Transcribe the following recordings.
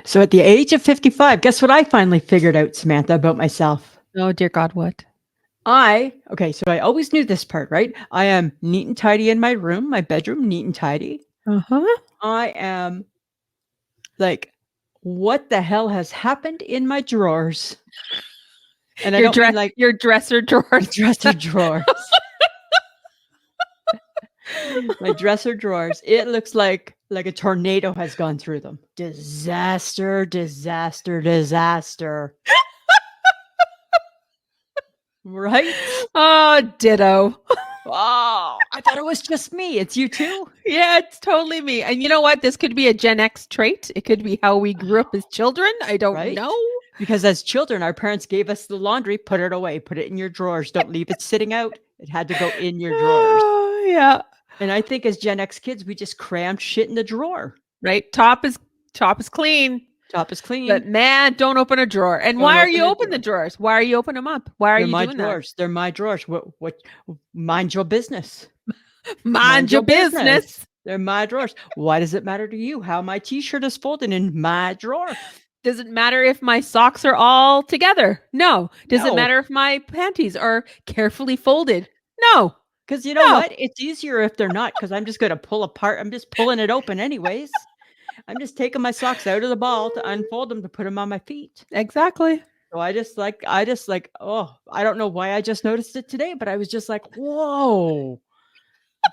So at the age of 55, guess what I finally figured out, Samantha, about myself? Oh, dear God, what? So I always knew this part, right? I am neat and tidy in my room, my bedroom, neat and tidy. Uh-huh. I am like, what the hell has happened in my drawers? And I don't mean like your dresser drawers. dresser drawers. My dresser drawers. It looks like a tornado has gone through them. Disaster, disaster, disaster. Right? Oh, ditto. Oh, I thought it was just me. It's you too? Yeah, it's totally me. And you know what? This could be a Gen X trait. It could be how we grew up as children. I don't Right? know. Because as children, our parents gave us the laundry, put it away, put it in your drawers. Don't leave it sitting out. It had to go in your drawers. Oh, yeah. And I think as Gen X kids, we just crammed shit in the drawer. Right. Top is clean. Top is clean. But man, don't open a drawer. And why are you opening the drawers? Why are you opening them up? Why are you doing drawers. They're my drawers. What mind your business. that? Mind your business. They're my drawers. Why does it matter to you how my t-shirt is folded in my drawer? Does it matter if my socks are all together? No. Does it No. matter if my panties are carefully folded? No. Because you know what? It's easier if they're not, because I'm just going to pull apart. I'm just pulling it open anyways. I'm just taking my socks out of the ball to unfold them to put them on my feet. Exactly. So I just like, oh, I don't know why I just noticed it today, but I was just like, whoa,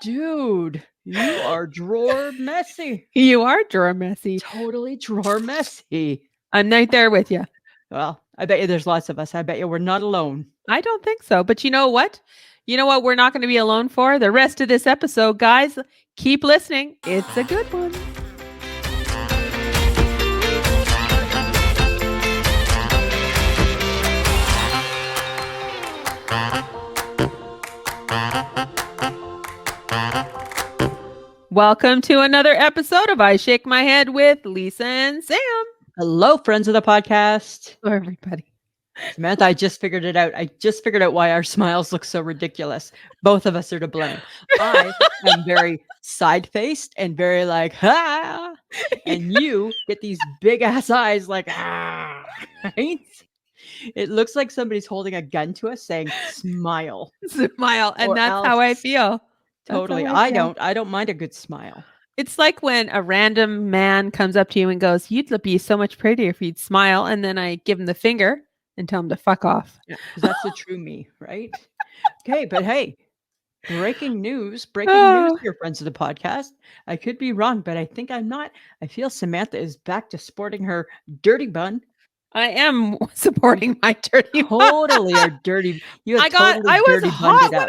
dude, you are drawer messy. You are drawer messy. Totally drawer messy. I'm right there with you. Well, I bet you there's lots of us. I bet you we're not alone. I don't think so. But you know what? You know what we're not going to be alone for? The rest of this episode, guys. Keep listening. It's a good one. Welcome to another episode of I Shake My Head with Lisa and Sam. Hello, friends of the podcast. Hello, everybody. Samantha, I just figured it out. I just figured out why our smiles look so ridiculous. Both of us are to blame. I am very side-faced and very like, ah, and you get these big-ass eyes like, ah, right? It looks like somebody's holding a gun to us saying, smile. Smile. And that's how I feel. Totally. I don't mind a good smile. It's like when a random man comes up to you and goes, "You'd be so much prettier if you'd smile." And then I give him the finger and tell him to fuck off. Yeah, because that's the true me, right? Okay, but hey, breaking news, dear friends of the podcast. I could be wrong, but I think I'm not. I feel Samantha is back to sporting her dirty bun. I am supporting my dirty bun. Totally a dirty. I was hot when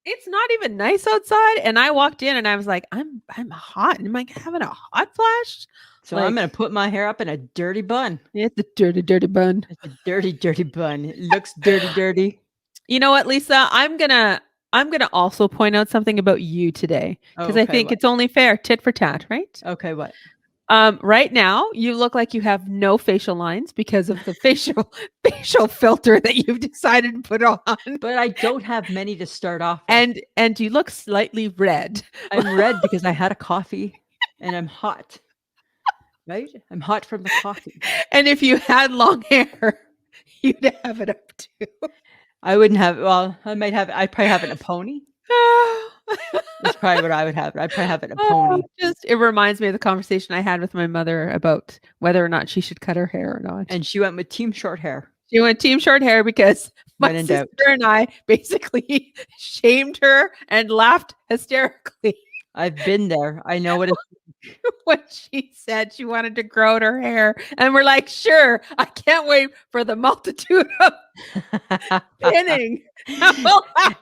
it's not even nice outside. And I walked in and I was like, I'm hot. And I'm like having a hot flash. So I'm going to put my hair up in a dirty bun. It's a dirty, dirty bun. It's a dirty, dirty bun. It looks dirty, dirty. You know what, Lisa? I'm going to also point out something about you today. Because I think it's only fair. Tit for tat, right? Okay, what? Right now, you look like you have no facial lines because of the facial filter that you've decided to put on. But I don't have many to start off with. And you look slightly red. I'm red because I had a coffee and I'm hot. Right? I'm hot from the coffee. And if you had long hair, you'd have it up too. I wouldn't have. Well, I'd probably have it in a pony. That's probably what I would have. I'd probably have it in a pony. It reminds me of the conversation I had with my mother about whether or not she should cut her hair or not. And she went with team short hair. She went team short hair because my sister and I basically shamed her and laughed hysterically. I've been there. I know what it's when she said she wanted to grow out her hair. And we're like, sure, I can't wait for the multitude of pinning.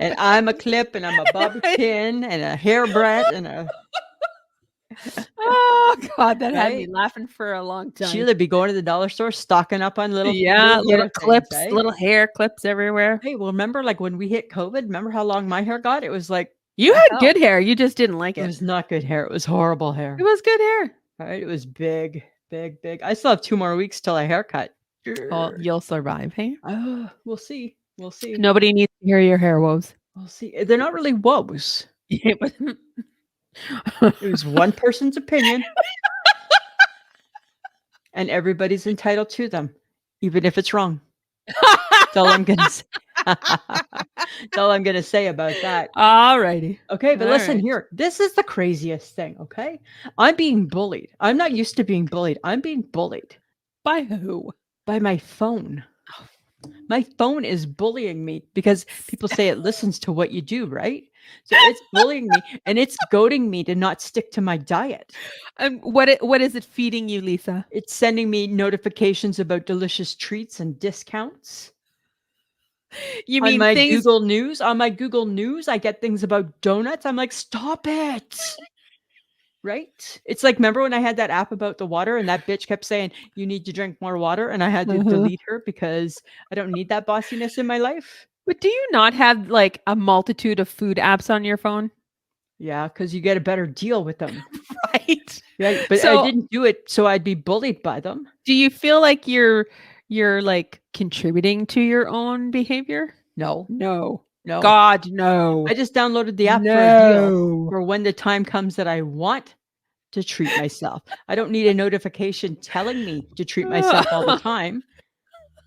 And I'm a clip and I'm a bobby pin and a hairbreadth and a... Oh, God, that had me laughing for a long time. She'll be going to the dollar store, stocking up on little clips, little hair clips everywhere. Hey, well, remember like when we hit COVID, remember how long my hair got? It was like, you had good hair. You just didn't like it. It was not good hair. It was horrible hair. It was good hair. Right? It was big, big, big. I still have 2 more weeks till a haircut. Oh, you'll survive, hey? We'll see. We'll see. Nobody needs to hear your hair woes. We'll see. They're not really woes. It was one person's opinion. and everybody's entitled to them, even if it's wrong. That's all I'm gonna say. That's all I'm gonna say about that. All righty. Okay, but All listen right. here. This is the craziest thing, okay? I'm being bullied. I'm not used to being bullied. I'm being bullied By who? by my phone. My phone is bullying me because people say it listens to what you do, right? So it's bullying me and it's goading me to not stick to my diet. And what is it feeding you, Lisa? It's sending me notifications about delicious treats and discounts. You On mean my things Google News, I get things about donuts. I'm like, stop it. Right? It's like, remember when I had that app about the water and that bitch kept saying, you need to drink more water, and I had to delete her because I don't need that bossiness in my life? But do you not have like a multitude of food apps on your phone? Yeah, because you get a better deal with them. Right. Right? But I So didn't do it so I'd be bullied by them. do you feel like you're like contributing to your own behavior? No, No. no. God, no. I just downloaded the app for a deal No. for when the time comes that I want to treat myself. I don't need a notification telling me to treat myself all the time,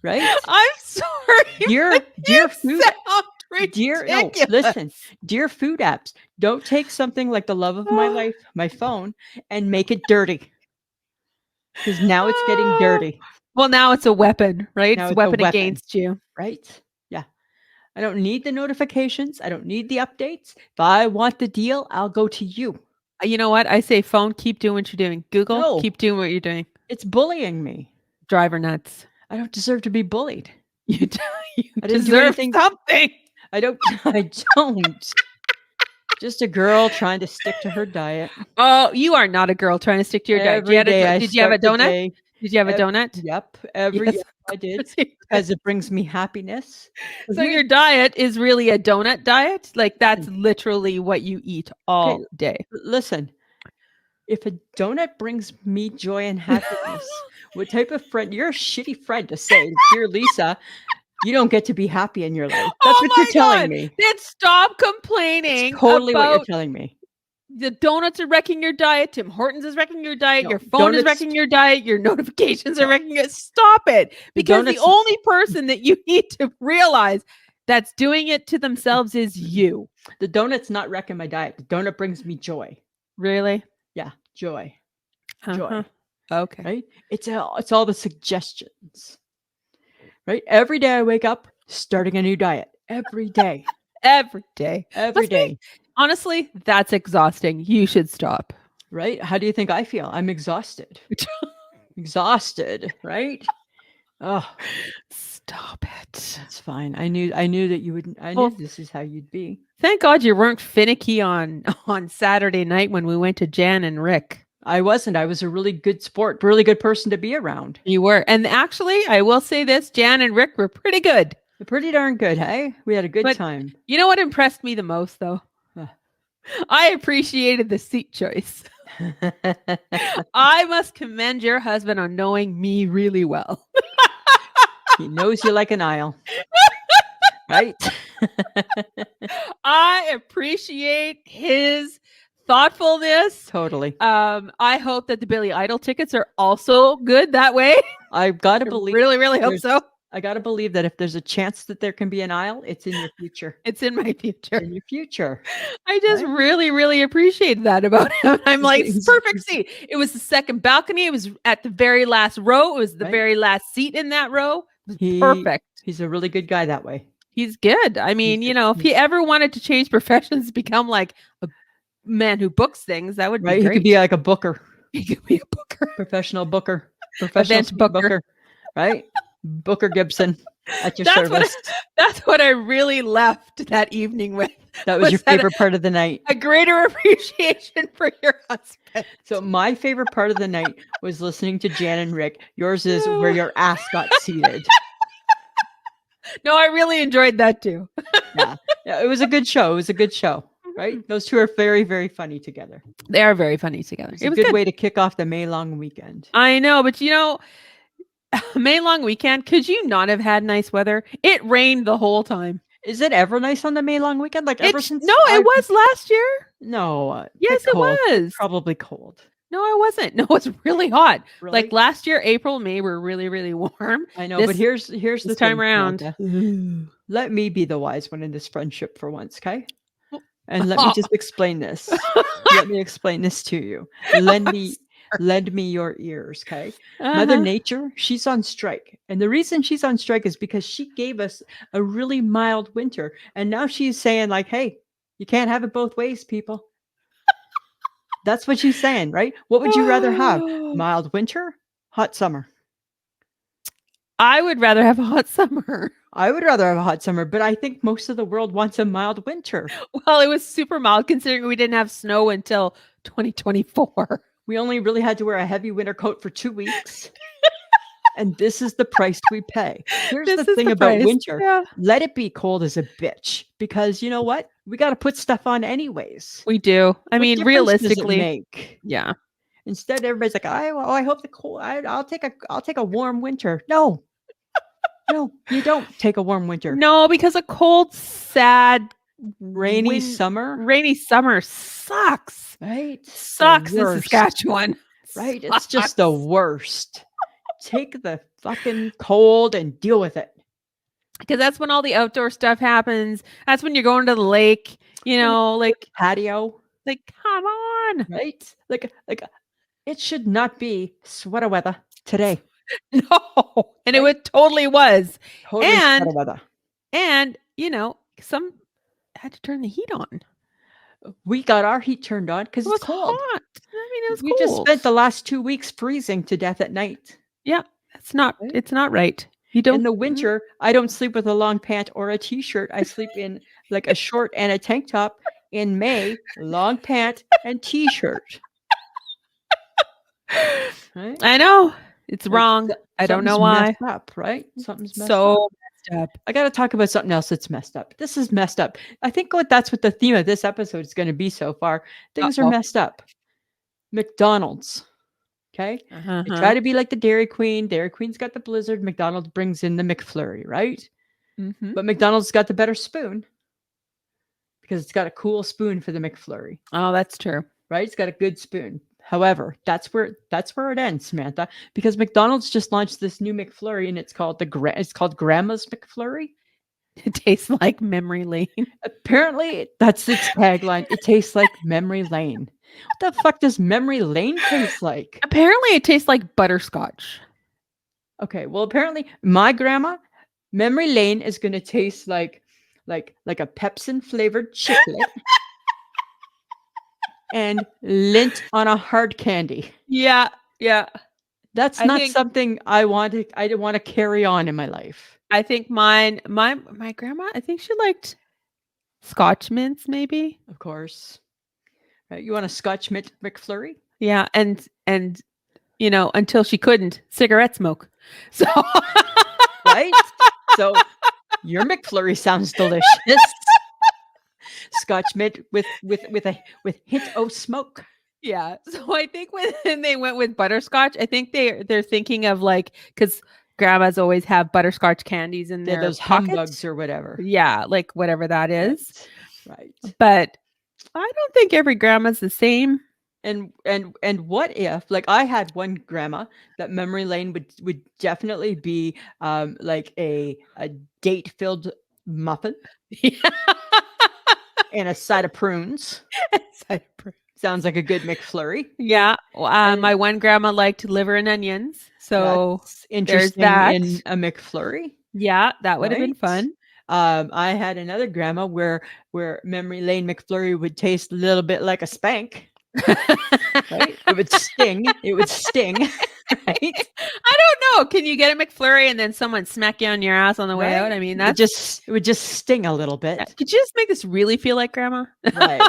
right? I'm sorry, Dear but dear you food sound dear no, ridiculous. listen. Dear food apps, don't take something like the love of my life, my phone, and make it dirty. Because now it's getting dirty. Well, now it's a weapon, right? Now It's a it's a weapon weapon, against you. right? Yeah. I don't need the notifications. I don't need the updates. If I want the deal, I'll go to you. You know what? I say phone, keep doing what you're doing. Google, No, keep doing what you're doing. it's bullying me. Drive her nuts. I don't deserve to be bullied. You, you I didn't do deserve anything. something. I don't. I don't. Just a girl trying to stick to her diet. Oh, you are not a girl trying to stick to your diet. Every day I Did you have a start the donut? day. Did you have a ev- donut? Yep. Every Yes, yes, of I did course you did. because it brings me happiness. 'Cause So here's- your diet is really a donut diet? Like that's Listen. literally what you eat Okay, all day. listen. If a donut brings me joy and happiness, what type of friend? You're a shitty friend to say, dear Lisa, you don't get to be happy in your life. That's Oh what you're my telling God. me. Then stop It's complaining totally what you're about telling me. the donuts are wrecking your diet. Tim Hortons is wrecking your diet. No, Your phone is donuts. wrecking your diet. Your notifications are No, wrecking it. Stop it. the Because the donuts. only person that you need to realize that's doing it to themselves is you. The donut's not wrecking my diet. The donut brings me joy. Really? Yeah, joy. Uh-huh. Joy. Okay. Right? It's all the suggestions. Right? Every day I wake up starting a new diet. Every day. Every day. Every Must be- day. honestly, that's exhausting. You should stop. Right? How do you think I feel? I'm exhausted. Exhausted, right? Oh, Stop it. it's fine. I knew that you wouldn't. I Well, knew this is how you'd be. thank God you weren't finicky on Saturday night when we went to Jan and Rick. I wasn't. I was a really good sport, really good person to be around. You were. And actually, I will say this, Jan and Rick were pretty good. They're pretty darn good, hey? We had a good But- time. You know what impressed me the most though? Huh. I appreciated the seat choice. I must commend your husband on knowing me really well. He knows you like an aisle. Right? I appreciate his thoughtfulness. Totally. I hope that the Billy Idol tickets are also good that way. I've got to I believe. really, really hope there's- so. I got to believe that if there's a chance that there can be an aisle, it's in your future. It's in my It's future. in your future. I just Right? really, really appreciate that about him. I'm like, He's- perfect seat. It was the second balcony. It was at the very last row. It was the Right. very last seat in that row. It was He- perfect. He's a really good guy that way. He's good. I mean, good. if he ever wanted to change professions, become like a man who books things, that would Right? be He great. could be like a booker, He could be a booker. professional booker, professional Event speed booker. right? Booker Gibson at your That's what service. That's what I really left that evening with. That was your was that favorite part of the night. A greater appreciation for your husband. So my favorite part of the night was listening to Jan and Rick. Yours is where your ass got seated. No, I really enjoyed that too. Yeah, it was a good show. It was a good show, right? Those two are very, very funny together. They are very funny together. It's It a was good good. way to kick off the May long weekend. I know, but May long weekend, could you not have had nice weather? It rained the whole time. Is it ever nice on the May long weekend? Like ever It since? no, it was last year. No. Yes, it cold. was. Probably cold. No, I wasn't. No, it's really hot. Really? Like last year, April, May were really, really warm. I know, but here's the This time thing, around. Samantha. Let me be the wise one in this friendship for once, okay? Well, And let me just explain this. Let me explain this to you. Lend me your ears, okay? Mother Uh-huh. Nature, she's on strike. And the reason she's on strike is because she gave us a really mild winter. And now she's saying, like, hey, you can't have it both ways, people. That's what she's saying, right? What would you rather have? Mild winter, hot summer? I would rather have a hot summer. I would rather have a hot summer, but I think most of the world wants a mild winter. Well, it was super mild considering we didn't have snow until 2024. We only really had to wear a heavy winter coat for 2 weeks. And this is the price we pay. Here's This the is thing the about price. winter. Yeah. Let it be cold as a bitch, because you know what? We got to put stuff on anyways. We do. I What mean, difference does it realistically, make? yeah. Instead, everybody's like, I hope the cold. I'll take a warm winter. No, you don't take a warm winter. No, because a cold, sad, Rainy summer, rainy summer sucks. right? Sucks The in worst, Saskatchewan. right? It's just the worst. Take the fucking cold and deal with it. Because that's when all the outdoor stuff happens. That's when you're going to the lake, you know, like Patio, come on. right? Like it should not be sweater weather today. No. And it totally was. Totally And sweater weather. and you know, some had to turn the heat on. We got our heat turned on because It it's was cold. hot. I mean, it was We cold. just spent the last 2 weeks freezing to death at night. Yeah, it's not Right? it's not right. You don't In the winter, I don't sleep with a long pant or a t-shirt. I sleep in like a short and a tank top. In May, long pant and t-shirt. Right? I know. It's Like, wrong. I don't know something's why. messed up, right? Something's messed up. So messed up. I got to talk about something else that's messed up. This is messed up. I think that's what the theme of this episode is going to be so far. Things are Uh-oh. messed up. McDonald's. Okay. They try to be like the Dairy Queen. Dairy Queen's got the Blizzard. McDonald's brings in the McFlurry, right? Mhm. But McDonald's got the better spoon because it's got a cool spoon for the McFlurry, Oh, that's true. right? It's got a good spoon. However, that's where it ends, Samantha, because McDonald's just launched this new McFlurry and it's called Grandma's McFlurry. It tastes like memory lane. Apparently, that's its tagline. It tastes like memory lane. What the fuck does memory lane taste like? Apparently, it tastes like butterscotch. Okay, well, apparently, my grandma, memory lane is going to taste like a Pepsin flavored chiclet and lint on a hard candy. Yeah, yeah. That's I not think- something I want to carry on in my life. I think my grandma, I think she liked Scotch mints, maybe. Of course. Right, you want a Scotch mint McFlurry? Yeah, and you know, until she couldn't cigarette smoke. So Right? So your McFlurry sounds delicious. Scotch mint with hint of smoke. yeah. So I think when they went with butterscotch, I think they're thinking of like because grandmas always have butterscotch candies in Yeah, their those pockets. humbugs or whatever. Yeah, like whatever that is. Right. But I don't think every grandma's the same. And what if, like, I had one grandma that memory lane would definitely be like a date filled muffin and a side of prunes. Sounds like a good McFlurry. Yeah. My one grandma liked liver and onions. So That's interesting that. in a McFlurry. yeah, that would have been Right? fun. I had another grandma where memory lane McFlurry would taste a little bit like a spank. Right? It would sting. It would sting. Right? I don't know. Can you get a McFlurry and then someone smack you on your ass on the way out? I mean, it would just sting a little bit. Could you just make this really feel like grandma? Right.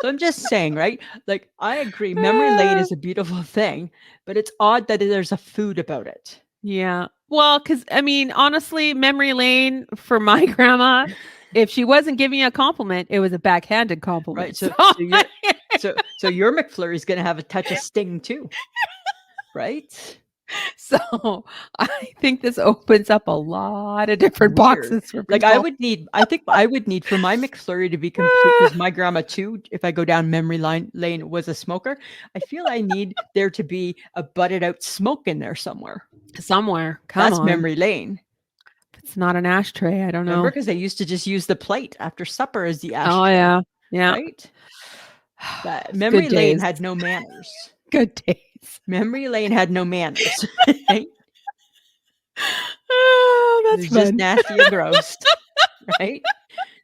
So I'm just saying, right? Like, I agree. Memory lane is a beautiful thing, but it's odd that there's a food about it. Yeah. Well, because I mean, honestly, memory lane for my grandma, if she wasn't giving you a compliment, it was a backhanded compliment. Right. So your McFlurry is going to have a touch of sting too. Right? So I think this opens up a lot of different Weird. boxes for Like, people. I think I would need for my McFlurry to be complete, because my grandma too, if I go down memory lane, was a smoker. I feel I need there to be a butted out smoke in there somewhere. Somewhere. Come That's on. memory lane. If it's not an ashtray, I don't Remember, know. because they used to just use the plate after supper as the Oh, ashtray, yeah. Yeah. right? That It's memory good lane days. had no manners. Good days. Memory lane had no manners. Right? Oh, It that's was just fun. nasty and gross, right?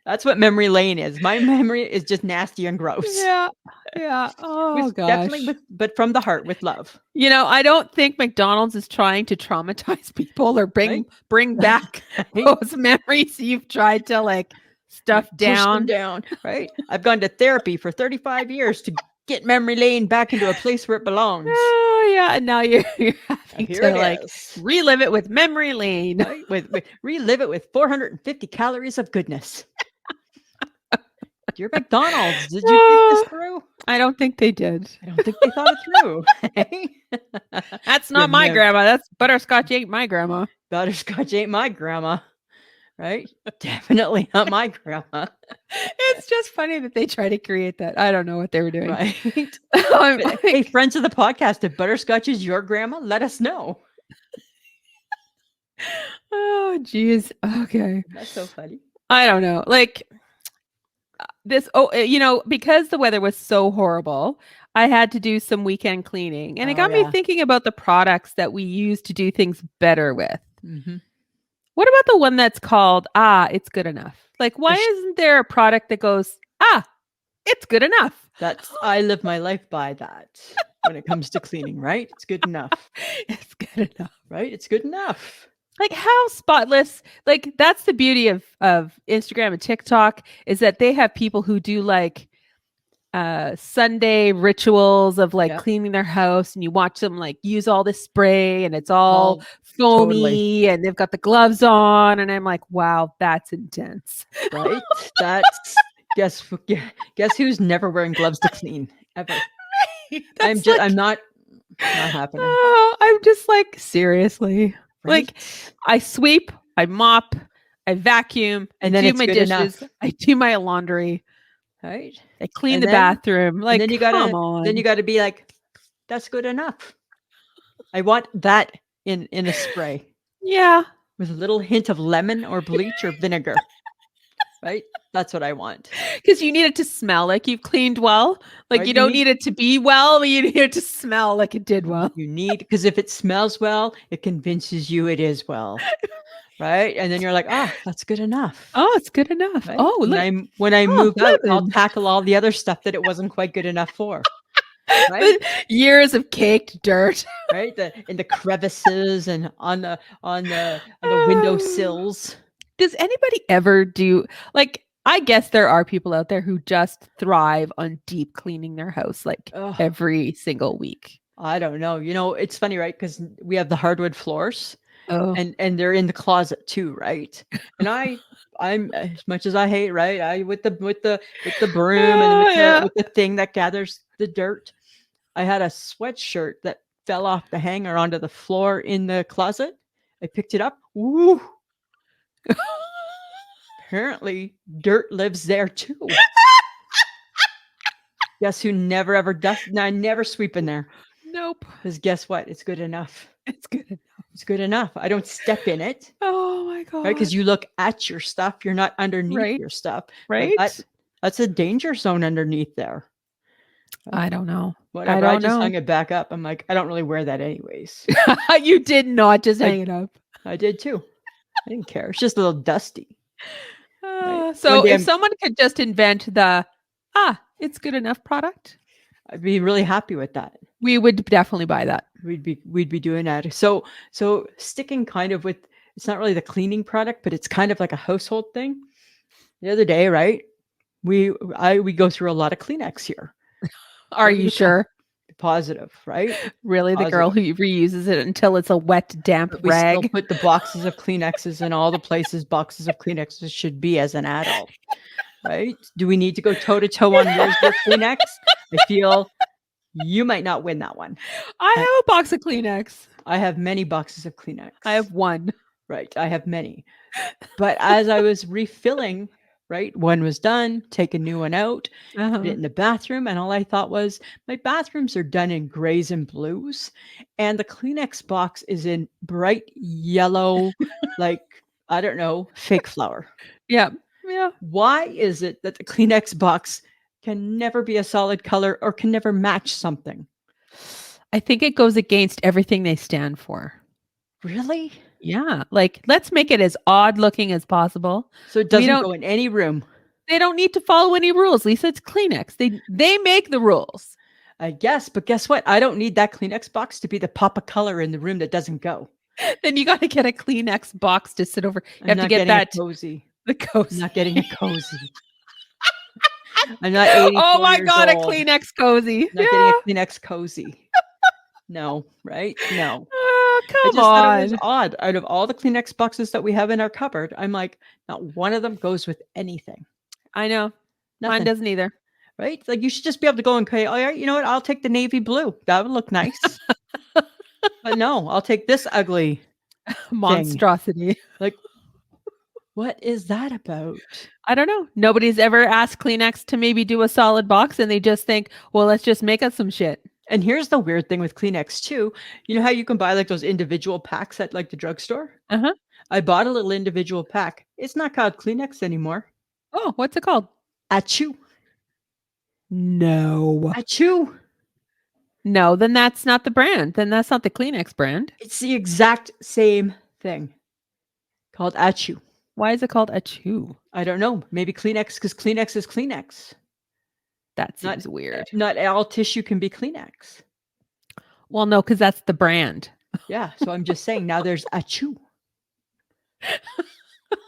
That's what memory lane is. My memory is just nasty and gross. Yeah. Yeah. Oh, Definitely gosh. but from the heart, with love. You know, I don't think McDonald's is trying to traumatize people or Right? bring back Right? those memories you've tried to like stuff Push them down. down, right? I've gone to therapy for 35 years to get memory lane back into a place where it belongs. Oh, yeah. And now you're having Here to it like is. relive it with memory lane. Right? With relive it with 450 calories of goodness. Dear McDonald's, did you think this through? I don't think they did. I don't think they thought it through. That's not my Remember- grandma. That's butterscotch ain't my grandma. Butterscotch ain't my grandma, right? Definitely not my grandma, It's just funny that they try to create that. I don't know what they were doing. right? I'm But, hey, friends of the podcast, if Butterscotch is your grandma, let us know. oh, geez. Okay. That's so funny. I don't know. Like this. Oh, you know, because the weather was so horrible, I had to do some weekend cleaning, and it Oh, got yeah. me thinking about the products that we use to do things better with. Mhm. What about the one that's called it's good enough? Like, why There's- isn't there a product that goes it's good enough? I live my life by that when it comes to cleaning, right? It's good enough, It's good enough. right? It's good enough. Like how spotless, like that's the beauty of Instagram and TikTok, is that they have people who do like Sunday rituals of like Yep. cleaning their house, and you watch them like use all this spray and it's all foamy totally. and they've got the gloves on, and I'm like, wow, that's intense. Right? That's guess who's never wearing gloves to clean ever. I'm not happening. Oh, I'm just like, seriously. Right? Like I sweep, I mop, I vacuum, And I then do it's my good dishes, enough. I do my laundry, Right? I clean And the then- bathroom. Like, and then you come on. gotta be like, that's good enough. I want that in a spray Yeah. with a little hint of lemon or bleach or vinegar. Right? That's what I want. Because you need it to smell like you've cleaned well. Like Right, you you don't need- need it to be well, but you need it to smell like it did well. You need, because if it smells well, it convinces you it is well. Right? And then you're like, that's good enough. Oh, it's good enough. Right? Oh, look. When I move out, I'll lemon. tackle all the other stuff that it wasn't quite good enough for. Right? The years of caked dirt. Right? In the crevices and on the window sills. Does anybody ever do like, I guess there are people out there who just thrive on deep cleaning their house like Ugh. every single week. I don't know. You know, it's funny, right? Because we have the hardwood floors, Oh, and they're in the closet too, right? And I'm, as much as I hate, right? I with the broom and with the thing that gathers the dirt. I had a sweatshirt that fell off the hanger onto the floor in the closet. I picked it up. Woo! Apparently, dirt lives there too. Guess who never ever does? No, I never sweep in there. nope. Because guess what? It's good enough. It's good enough. It's good enough. I don't step in it, Oh my god. right? Because you look at your stuff. You're not underneath Right. your stuff. right? That's a danger zone underneath there. I don't know. Whatever. I don't just know. hung it back up. I'm like, I don't really wear that anyways. You did not just I- hang it up. I did too. I didn't care. It's just a little dusty. So One day if I'm- someone could just invent the it's good enough product, I'd be really happy with that. we would definitely buy that. We'd be doing that. So sticking kind of with, it's not really the cleaning product, but it's kind of like a household thing. The other day, right? We go through a lot of Kleenex here. Are All you the time. sure? Positive, right? Really, the girl who reuses it until it's a wet, damp But we still rag? put the boxes of Kleenexes in all the places boxes of Kleenexes should be as an adult, right? Do we need to go toe to toe on where's your Kleenex? I feel you might not win that one. I have a box of Kleenex. I have many boxes of Kleenex. I have one. Right. I have many. But as I was refilling, right, one was done, take a new one out, put Uh-huh. it in the bathroom, and all I thought was, my bathrooms are done in grays and blues, and the Kleenex box is in bright yellow, like, I don't know, fake flour. Yeah. Yeah. Why is it that the Kleenex box can never be a solid color or can never match something? I think it goes against everything they stand for. Really? Yeah. Like, let's make it as odd looking as possible. So it doesn't go in any room. They don't need to follow any rules, Lisa. It's Kleenex. They make the rules. I guess, but guess what? I don't need that Kleenex box to be the pop of color in the room that doesn't go. Then you got to get a Kleenex box to sit over. You have to get that cozy. the cozy. I'm not getting a cozy. I'm not 84 Oh my years God, old. a Kleenex cozy. Not getting a Kleenex cozy. No, right? No. Oh, I come just thought it was on. odd. Out of all the Kleenex boxes that we have in our cupboard, I'm like, not one of them goes with anything. I know. Mine Nothing. doesn't either. Right? Like you should just be able to go and say, oh, yeah, you know what? I'll take the navy blue. That would look nice. But no, I'll take this ugly monstrosity. Like, what is that about? I don't know. Nobody's ever asked Kleenex to maybe do a solid box and they just think, well, let's just make us some shit. And here's the weird thing with Kleenex too. You know how you can buy like those individual packs at like the drugstore? Uh-huh. I bought a little individual pack. It's not called Kleenex anymore. Oh, what's it called? Achoo. No. Achoo. No, then that's not the brand. Then that's not the Kleenex brand. It's the exact same thing. Called Achoo. Why is it called Achoo? I don't know. Maybe Kleenex because Kleenex is Kleenex. That seems weird. Not all tissue can be Kleenex. Well, no, because that's the brand. Yeah. So I'm just saying now there's Achoo.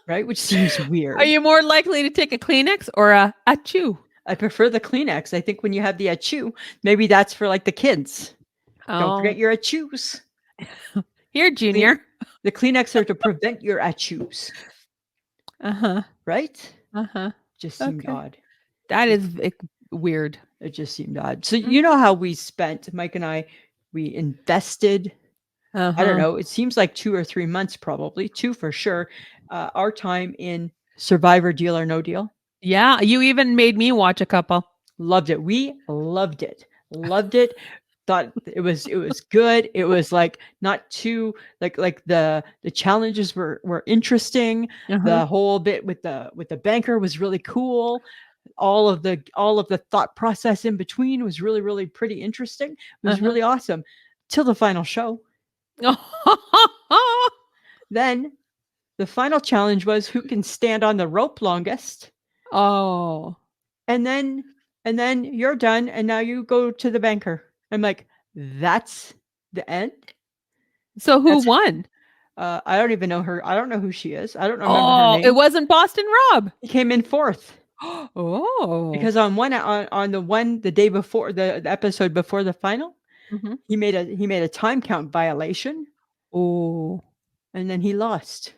Right? Which seems weird. Are you more likely to take a Kleenex or a Achoo? I prefer the Kleenex. I think when you have the Achoo, maybe that's for like the kids. Don't forget your Achoos. Here, Junior. The Kleenex are to prevent your Achoos. Uh-huh. Right? Uh-huh. Just seemed odd. That is weird. It just seemed odd. So you know how we spent, Mike and I, we invested, I don't know, it seems like 2 or 3 months probably, 2 for sure, our time in Survivor Deal or No Deal. Yeah, you even made me watch a couple. Loved it. We loved it. Loved it. Thought it was good. It was like not too like the challenges were interesting. The whole bit with the banker was really cool. All of the thought process in between was really, really pretty interesting. It was really awesome till the final show. Then the final challenge was who can stand on the rope longest. Oh. And then you're done and now you go to the banker. I'm like, that's the end? So who won? I don't even know her. I don't know who she is. I don't remember her name. It wasn't Boston Rob. He came in 4th. Oh. Because on the day before the episode before the final, he made a time count violation. Oh. And then he lost.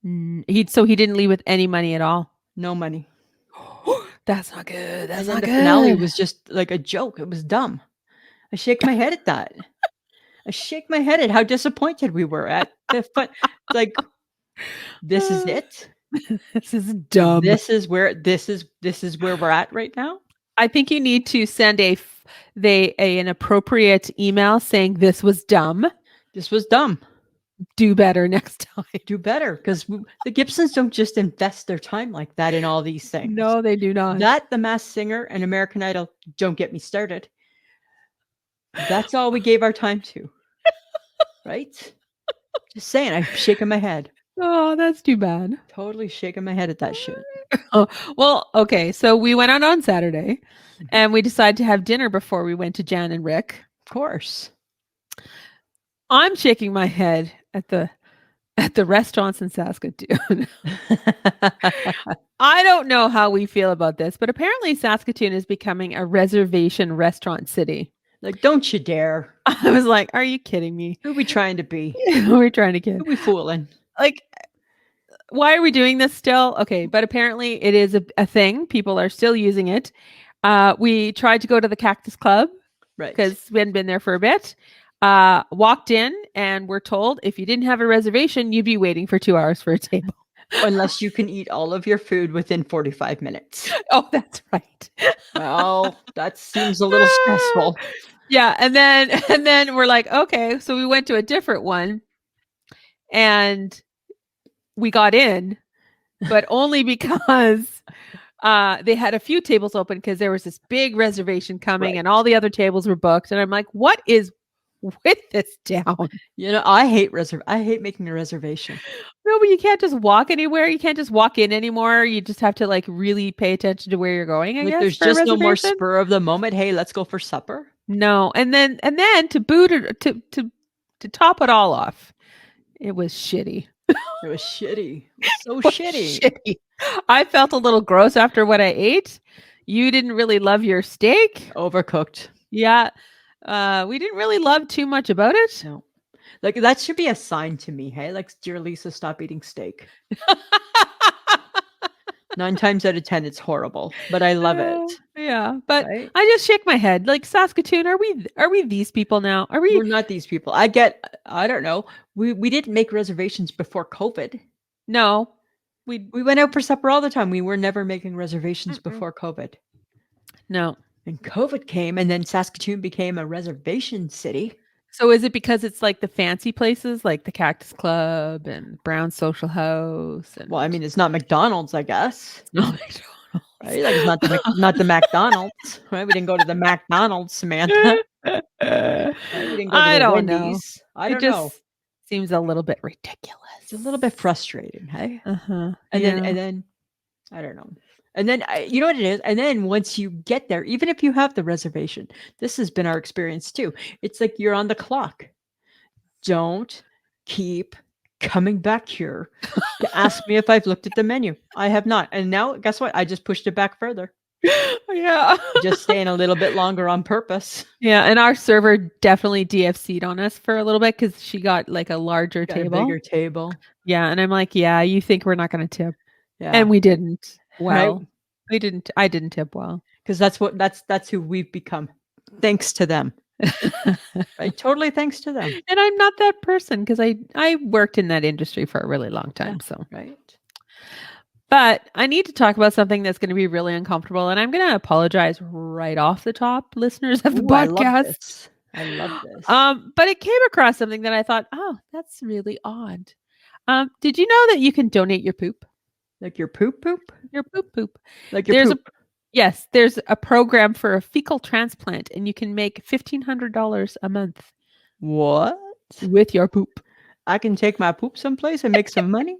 He didn't leave with any money at all. No money. That's not good. That's not the good. finale was just like a joke. It was dumb. I shake my head at that. I shake my head at how disappointed we were at the fun. Like, this is it. This is dumb. This is where we're at right now. I think you need to send an appropriate email saying this was dumb. This was dumb. Do better next time. Do better, because the Gibsons don't just invest their time like that in all these things. No, they do not. That, The Masked Singer, and American Idol, don't get me started. That's all we gave our time to. Right? Just saying, I'm shaking my head. Oh, that's too bad. Totally shaking my head at that shit. Oh, well, okay. So we went out on Saturday and we decided to have dinner before we went to Jan and Rick. Of course. I'm shaking my head at the restaurants in Saskatoon. I don't know how we feel about this, but apparently Saskatoon is becoming a reservation restaurant city. Like, don't you dare. I was like, are you kidding me? Who are we trying to be? We're trying to kid. Who are we fooling? Like, why are we doing this still? Okay, but apparently it is a thing. People are still using it. We tried to go to the Cactus Club. Right. Because we hadn't been there for a bit. Walked in and we're told if you didn't have a reservation, you'd be waiting for 2 hours for a table. Unless you can eat all of your food within 45 minutes. Oh, that's right. Well, that seems a little stressful. Yeah, and then we're like, okay, so we went to a different one and we got in, but only because they had a few tables open because there was this big reservation coming Right. and all the other tables were booked. And I'm like, what is with this town? I hate making a reservation. No, but you can't just walk anywhere. You can't just walk in anymore. You just have to like really pay attention to where you're going, I Like guess. there's for a just no more reservation. spur of the moment. Hey, let's go for supper. No, and then to boot it to top it all off, it was shitty. It was shitty. It was so shitty. Shitty. I felt a little gross after what I ate. You didn't really love your steak. Overcooked. Yeah. We didn't really love too much about it. No. Like that should be a sign to me. Hey, like, dear Lisa, stop eating steak. 9 times out of 10, it's horrible, but I love it. Yeah, but Right? I just shake my head. Like Saskatoon, are we these people now? Are We're we? not these people. I don't know. We didn't make reservations before COVID. No, We went out for supper all the time. We were never making reservations before COVID. no. And COVID came, and then Saskatoon became a reservation city. So is it because it's like the fancy places, like the Cactus Club and Brown Social House? And Well, I mean, it's not McDonald's, I guess. no, McDonald's. Right? Like it's not the McDonald's. Right? We didn't go to the McDonald's, Samantha. Right? We didn't go to I the don't know. Wendy's. I It don't just know. seems a little bit ridiculous. It's a little bit frustrating, hey? Uh-huh. And yeah. then I don't know. And then you know what it is? And then once you get there, even if you have the reservation, this has been our experience too. It's like you're on the clock. Don't keep coming back here to ask me if I've looked at the menu. I have not. And now, guess what? I just pushed it back further. Yeah. Just staying a little bit longer on purpose. Yeah, and our server definitely DFC'd on us for a little bit because she got like a larger Got a table. bigger table. Yeah, and I'm like, yeah, you think we're not going to tip? Yeah. And we didn't. Well, Right? we didn't. I didn't tip well. Because that's who we've become. Thanks to them. Right? Totally thanks to them. And I'm not that person because I worked in that industry for a really long time. So, Right. but I need to talk about something that's going to be really uncomfortable, and I'm going to apologize right off the top, listeners of the Ooh, I love podcast. this. I love this. But it came across something that I thought, oh, that's really odd. Did you know that you can donate your poop? Like your poop? Your poop. Like your There's poop. Yes, there's a program for a fecal transplant, and you can make $1,500 a month What? with your poop. I can take my poop someplace and make some money?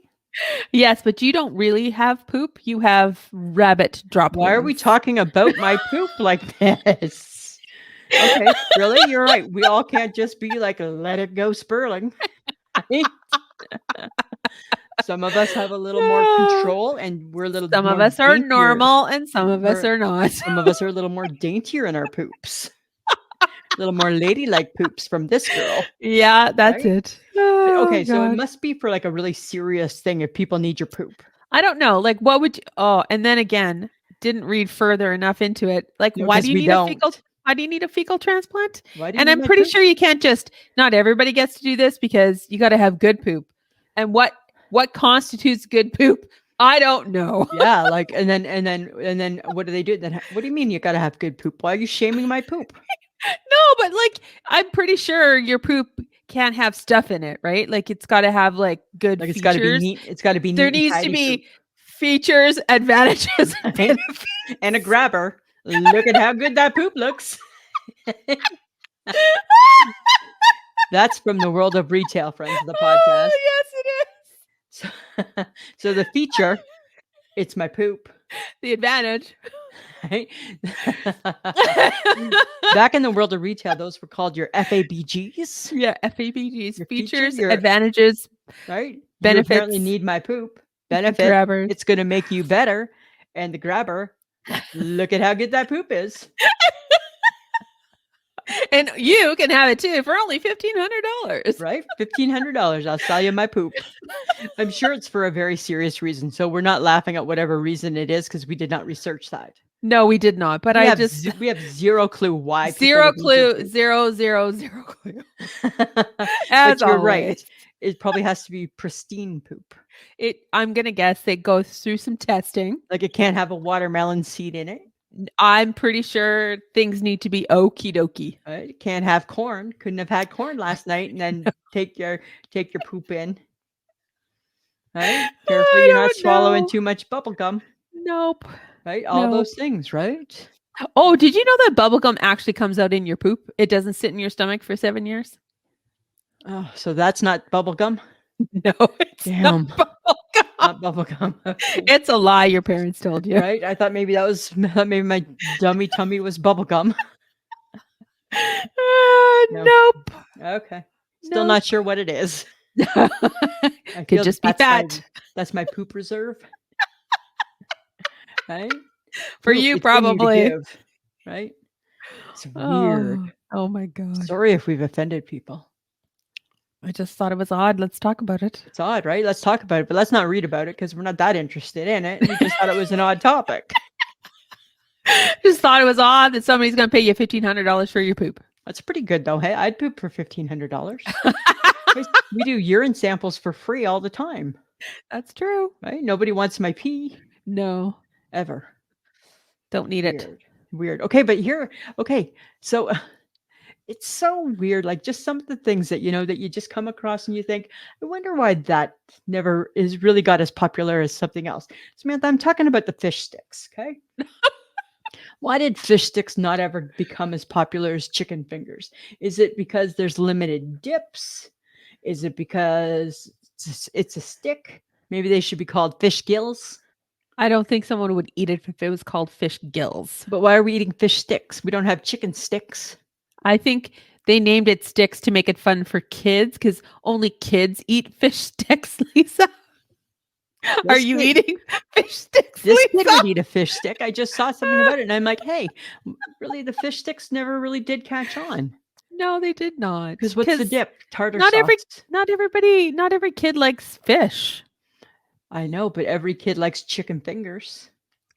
Yes, but you don't really have poop. You have rabbit droplings. Why are we talking about my poop like this? Okay, really? You're right. We all can't just be like, let it go spurling. Right? Some of us have a little more control, and we're a little Some more of us are daintier. normal, and some of us are not. Some of us are a little more daintier in our poops. A little more ladylike poops from this girl. Yeah, that's Right? it. Oh, Okay, so it God. must be for like a really serious thing if people need your poop. I don't know. Like, what would you? Oh, and then again, didn't read further enough into it. Like, No, why 'cause do you we need don't. a fecal? Why do you need a fecal transplant? Why do you And need I'm my pretty poop? sure you can't just. Not everybody gets to do this because you got to have good poop. And what constitutes good poop? I don't know. Yeah, like and then what do they do? Then what do you mean you gotta have good poop? Why are you shaming my poop? No, but like I'm pretty sure your poop can't have stuff in it, right? Like it's got to have like good Like it's features. gotta be neat. It's gotta be neat. There and needs to tidy be features, advantages, and Right? benefits. and a grabber. Look at how good that poop looks. That's from the world of retail, friends of the podcast. Oh, yes, it is. So the feature, it's my poop. The advantage. Right? Back in the world of retail, those were called your FABGs, Yeah, FABGs, Your features, your- advantages, right? You benefits, apparently need my poop. Benefit, grabbers. it's going to make you better. And the grabber, look at how good that poop is. And you can have it too for only $1,500. Right? $1,500. I'll sell you my poop. I'm sure it's for a very serious reason. So we're not laughing at whatever reason it is because we did not research that. No, we did not. But We I have just we have zero clue why people zero would leave their clue, poop. zero clue. But As you're right. always. It probably has to be pristine poop. I'm gonna guess it goes through some testing. Like it can't have a watermelon seed in it. I'm pretty sure things need to be okie dokie. Right? It can't have corn. Couldn't have had corn last night and then take your poop in. Right? Careful I you're not don't swallowing know. too much bubble gum. Nope. Right? All Nope. those things, right? Oh, did you know that bubblegum actually comes out in your poop? It doesn't sit in your stomach for 7 years? Oh, so that's not bubble gum? No, it's Damn. not bubblegum. Not bubble gum. Okay. It's a lie your parents told you. Right? I thought maybe maybe my dummy tummy was bubble gum. No. Nope. Okay. Still Nope. not sure what it is. I Could feel just be that's fat. that's my poop reserve. Right? For Poop, you, it's in you to probably. give, right? It's weird. Oh my God. Sorry if we've offended people. I just thought it was odd. Let's talk about it. It's odd, right? Let's talk about it, but let's not read about it because we're not that interested in it. We just thought it was an odd topic. Just thought it was odd that somebody's going to pay you $1,500 for your poop. That's pretty good though. Hey, I'd poop for $1,500. We do urine samples for free all the time. That's true. Right? Nobody wants my pee. No. Ever. Don't need it. Weird. Okay, but so it's so weird. Like just some of the things that that you just come across and you think, I wonder why that never is really got as popular as something else. Samantha, I'm talking about the fish sticks. Okay. Why did fish sticks not ever become as popular as chicken fingers? Is it because there's limited dips? Is it because it's a stick? Maybe they should be called fish gills. I don't think someone would eat it if it was called fish gills. But why are we eating fish sticks? We don't have chicken sticks. I think they named it sticks to make it fun for kids because only kids eat fish sticks, Lisa. Are you eating fish sticks, This Lisa? kid would eat a fish stick. I just saw something about it and I'm like, hey, really the fish sticks never really did catch on. No, they did not. Because what's the dip? Tartar not sauce. Not every kid likes fish. I know, but every kid likes chicken fingers.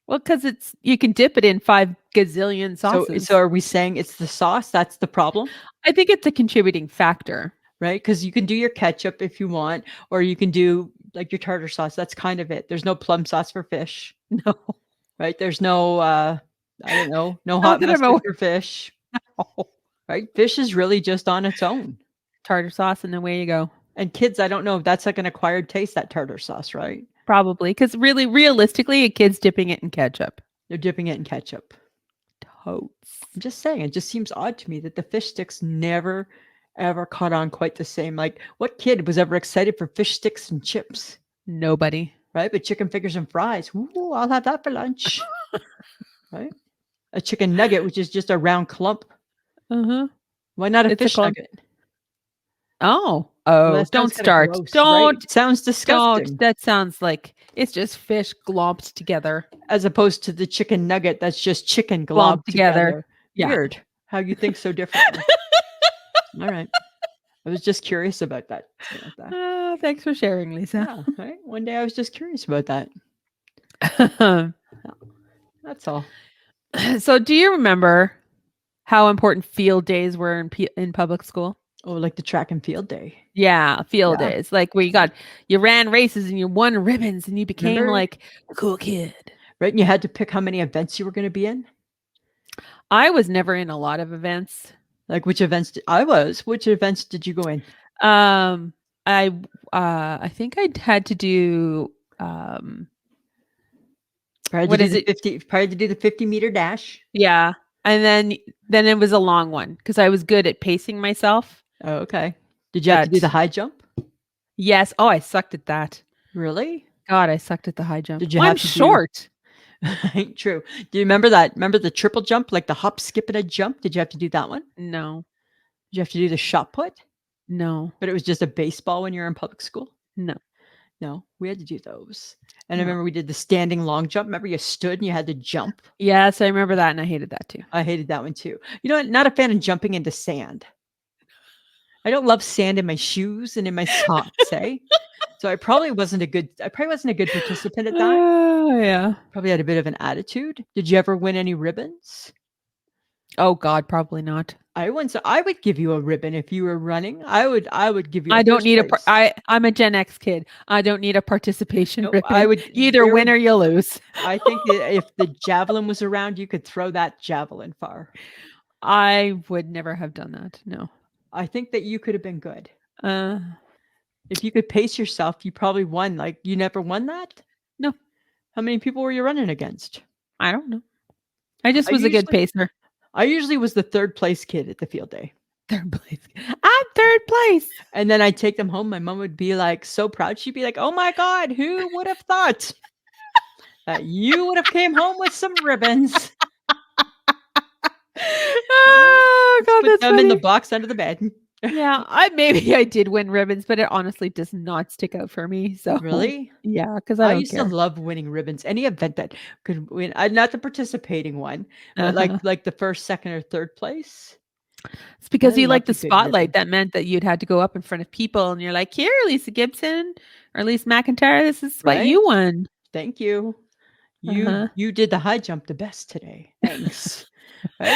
Well, because you can dip it in 5 gazillion sauces. So are we saying it's the sauce? That's the problem? I think it's a contributing factor. Right? Because you can do your ketchup if you want, or you can do like your tartar sauce. That's kind of it. There's no plum sauce for fish. No. Right? There's no, I don't know, no hot mustard for fish. No. Right? Fish is really just on its own. Tartar sauce, and away you go. And kids, I don't know if that's like an acquired taste, that tartar sauce, right? Probably. Because really, realistically, a kid's dipping it in ketchup. They're dipping it in ketchup. Totes. I'm just saying, it just seems odd to me that the fish sticks never, ever caught on quite the same. Like, what kid was ever excited for fish sticks and chips? Nobody. Right? But chicken fingers and fries. Ooh, I'll have that for lunch. Right? A chicken nugget, which is just a round clump. Uh-huh. Why not a fish nugget? Oh, don't start. Gross, don't. Right? Sounds disgusting. Don't. That sounds like it's just fish glomped together. As opposed to the chicken nugget that's just chicken globbed together. Yeah. Weird how you think so differently. All right. I was just curious about that. Thanks for sharing, Lisa. Yeah, right? One day I was just curious about that. That's all. So do you remember how important field days were in public school? Oh, like the track and field day. Yeah, field days. Like where you ran races and you won ribbons and you became like a cool kid. Right? And you had to pick how many events you were going to be in? I was never in a lot of events. Like which events? Which events did you go in? I think I had to do Prior to do the 50-meter dash. Yeah. And then it was a long one because I was good at pacing myself. Oh, okay. Did you have to do the high jump? Yes. Oh, I sucked at that. Really? God, I sucked at the high jump. Did you have to short. Ain't true. Do you remember that? Remember the triple jump, like the hop, skip, and a jump? Did you have to do that one? No. Did you have to do the shot put? No. But it was just a baseball when you were in public school? No, we had to do those. And I remember we did the standing long jump. Remember you stood and you had to jump? Yes, I remember that, and I hated that too. I hated that one too. You know what? Not a fan of jumping into sand. I don't love sand in my shoes and in my socks, eh? So I probably wasn't a good participant at that. Oh, yeah. Probably had a bit of an attitude. Did you ever win any ribbons? Oh God, probably not. I would give you a ribbon if you were running. I would give you I a don't first need place. I'm a Gen X kid. I don't need a participation No, ribbon. I would You either win or you lose. I think if the javelin was around, you could throw that javelin far. I would never have done that. No. I think that you could have been good. Uh, If you could pace yourself, you probably won. Like, you never won that? No. How many people were you running against? I don't know. I just was a good pacer. I usually was the third place kid at the field day. Third place. I'm third place. And then I'd take them home. My mom would be like so proud. She'd be like, "Oh my God, who would have thought that you would have came home with some ribbons?" Oh God, Put that's them funny. in the box under the bed. Yeah, I did win ribbons, but it honestly does not stick out for me. So Really? yeah, because I don't used care. to love winning ribbons. Any event that could win, not the participating one, but like the first, second, or third place. It's because I you like loved the a good spotlight. ribbon. That meant that you'd had to go up in front of people, and you're like, "Here, Lisa Gibson or Lisa McIntyre, this is what you won." Thank you. You did the high jump the best today. Thanks.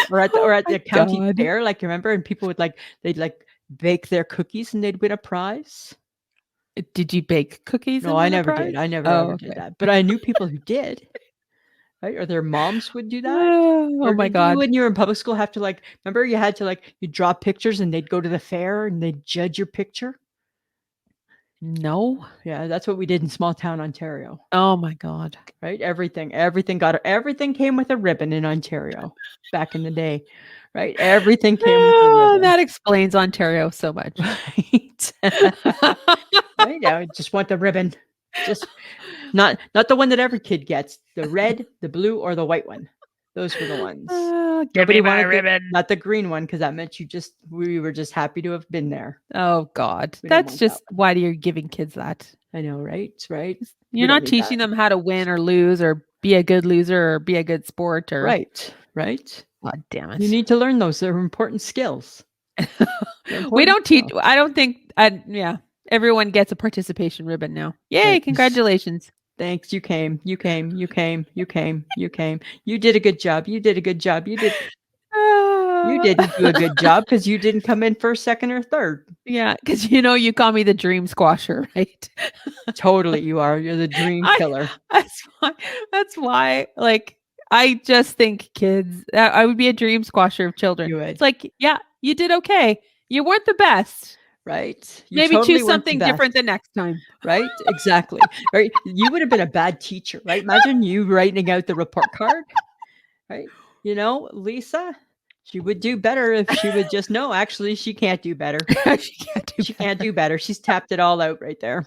Right? Or at the county God. fair, like, remember? And people would they'd bake their cookies and they'd win a prize. Did you bake cookies? No, I never did. I never ever did that. But I knew people who did. Right? Or their moms would do that. Oh my Did God. you, when you were in public school, have to remember you had to you draw pictures and they'd go to the fair and they'd judge your picture? No. Yeah, that's what we did in small town Ontario. Oh my God. Right? Everything came with a ribbon in Ontario back in the day. Right? Everything came with a ribbon. That explains Ontario so much. Right. Right? I just want the ribbon. Just not the one that every kid gets. The red, the blue, or the white one. Those were the ones. Give me my ribbon. Not the green one, because that meant we were just happy to have been there. Oh God. We didn't That's want just that why you're giving kids that. I know, right? Right. You're not teaching them how to win or lose or be a good loser or be a good sport or Right. God damn it. You need to learn those. They're important skills. We don't teach. I don't think. Yeah. Everyone gets a participation ribbon now. Yay! Thanks. Congratulations. Thanks. You came. You did a good job. You did. You didn't do a good job because you didn't come in first, second, or third. Yeah, because you call me the dream squasher, right? Totally, you are. You're the dream killer. That's why. Like, I just think kids. I would be a dream squasher of children. You would. It's like, yeah, you did okay. You weren't the best. Right. You Maybe totally choose weren't something the best. different the next time. Right? Exactly. Right. You would have been a bad teacher, right? Imagine you writing out the report card. Right. Lisa, she would do better if she would just know. Actually, she can't do better. She can't do better. She's tapped it all out right there.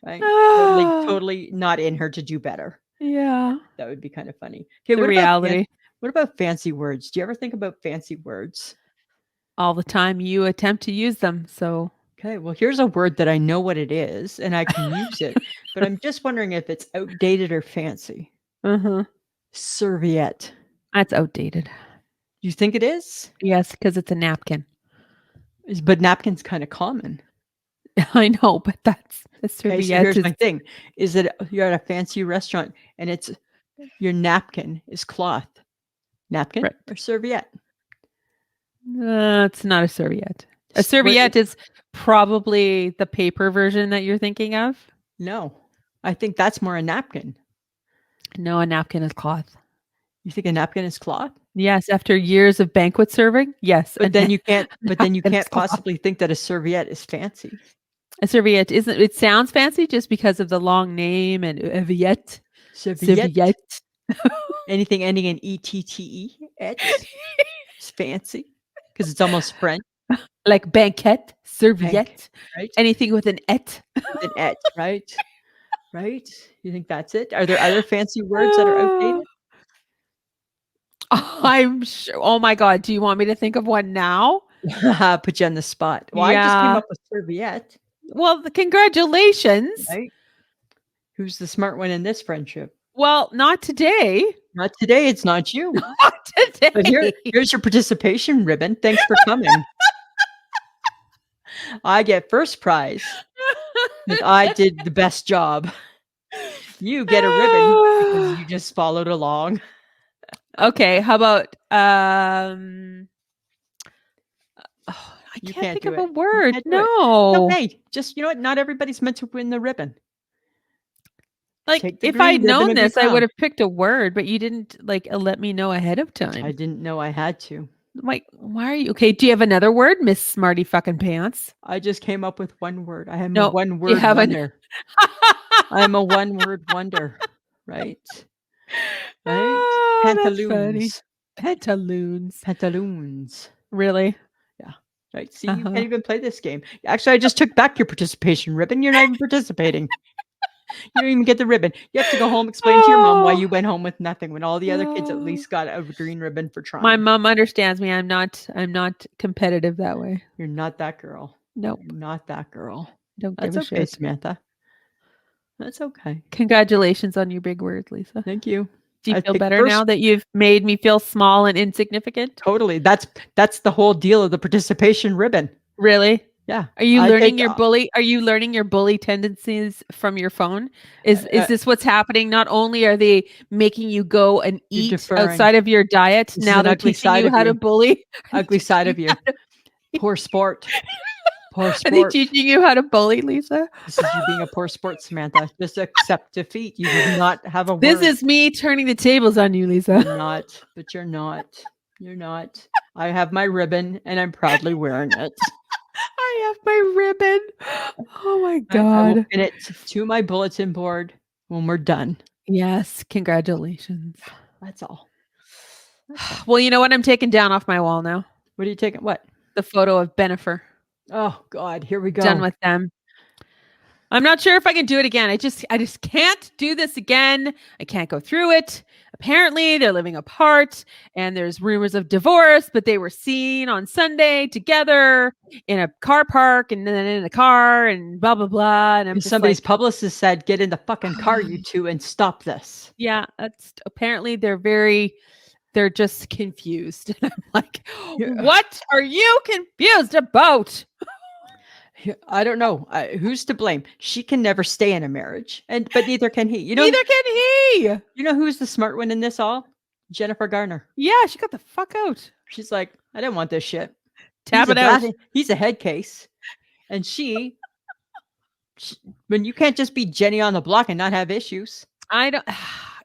Right. Totally not in her to do better. Yeah. That would be kind of funny. Okay. The reality. What about fancy words? Do you ever think about fancy words? All the time you attempt to use them. So okay, well, here's a word that I know what it is and I can use it, but I'm just wondering if it's outdated or fancy. Serviette. That's outdated. You think it is? Yes, because it's a napkin. But napkin's kind of common. I know, but that's a serviette. Okay, so here's my thing. Is that you're at a fancy restaurant and it's your napkin is cloth. Napkin or serviette? It's not a serviette. A serviette is probably the paper version that you're thinking of. No, I think that's more a napkin. No, a napkin is cloth. You think a napkin is cloth? Yes, after years of banquet serving, yes. But then you can't. But then you can't possibly think that a serviette is fancy. A serviette isn't. It sounds fancy just because of the long name and serviette. Serviette. Anything ending in ette, it's fancy because it's almost French. Like banquette, serviette, right? Anything with an et. With an et, right? Right? You think that's it? Are there other fancy words that are outdated? I'm sure. Oh my God. Do you want me to think of one now? Put you on the spot. Well, I just came up with serviette. Well, congratulations. Right? Who's the smart one in this friendship? Well, not today. Not today. It's not you. Not today. But here's your participation ribbon. Thanks for coming. I get first prize. 'cause I did the best job. You get a ribbon because you just followed along. Okay, how about I You can't can't think do of a it. You word. can't do it. It's No. okay. Just you know what? Not everybody's meant to win the ribbon. Like Take the if green I'd ribbon known and be this, I would proud. have picked a word, but you didn't like let me know ahead of I time. didn't know I had to. Like, why are you okay? Do you have another word, Miss Smarty fucking pants? I just came up with one word. I am a No. Do you one-word have an wonder. I am a one-word wonder, right? Right? Oh, that's funny. Pantaloons. Pantaloons. Pantaloons. Really? Yeah. Right. See, you Uh-huh. can't even play this game. Actually, I just took back your participation ribbon. You're not even participating. You don't even get the ribbon. You have to go home, explain to your mom why Oh. you went home with nothing when all the other kids at Oh. least got a green ribbon for My trying. mom understands me. I'm not competitive that way. You're not that girl. Nope. You're not that girl. Don't give That's a okay, shit. Samantha. That's okay. Congratulations on your big word, Lisa. Thank you. Do you I feel think better first now that you've made me feel small and insignificant? totally. That's the whole deal of the participation ribbon. Really? Yeah. Are you I learning take your bully are you learning your bully tendencies from your phone? Is uh, this what's happening? Not only are they making you go and you're eat deferring. outside of your diet, This is now an they're ugly teaching side you of how to you. bully. Are they Ugly teaching side you of you. how to Poor sport. Poor are they sport. teaching you how to bully, Lisa? This is you being a poor sport, Samantha. Just accept defeat. You did not have a This word. is me turning the tables on you, Lisa. You're not, but you're not. You're not. I have my ribbon and I'm proudly wearing it. I have my ribbon. Oh my I will god. pin it to my bulletin board when we're done. Yes, congratulations. That's all. That's all. Well, you know what I'm taking down off my wall now? What are you taking? What? The photo of Benifer. Oh God, here we Done go. with them. I'm not sure if I can do it again. I just can't do this again. I can't go through it. Apparently, they're living apart and there's rumors of divorce, but they were seen on Sunday together in a car park and then in a car and blah blah blah. And I'm Because just somebody's like, publicist said, "Get in the fucking car, you two, and stop this." yeah, that's apparently they're just confused. And I'm like, Yeah. what are you confused about? I don't know. Who's to blame? She can never stay in a marriage, but neither can he. Neither can he. You know who's the smart one in this all? Jennifer Garner. Yeah, she got the fuck out. She's like, I didn't want this shit. Tap it out. He's a head case, and she, when you can't just be Jenny on the block and not have issues. I don't.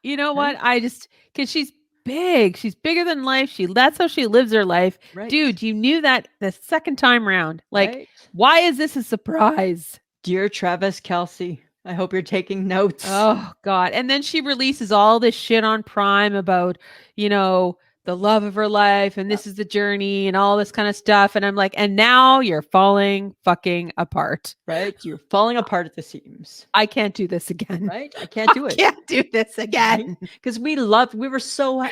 You know Right? what? Because she's big. She's bigger than life. That's how she lives her life, Right. dude. You knew that the second time round. Like, Right. why is this a surprise? Dear Travis Kelsey, I hope you're taking notes. Oh God! And then she releases all this shit on Prime about, the love of her life and this is the journey and all this kind of stuff. And I'm like, and now you're falling fucking apart. Right? You're falling apart at the seams. I can't do this again. Right? I can't do it. Can't do this again. Because we were so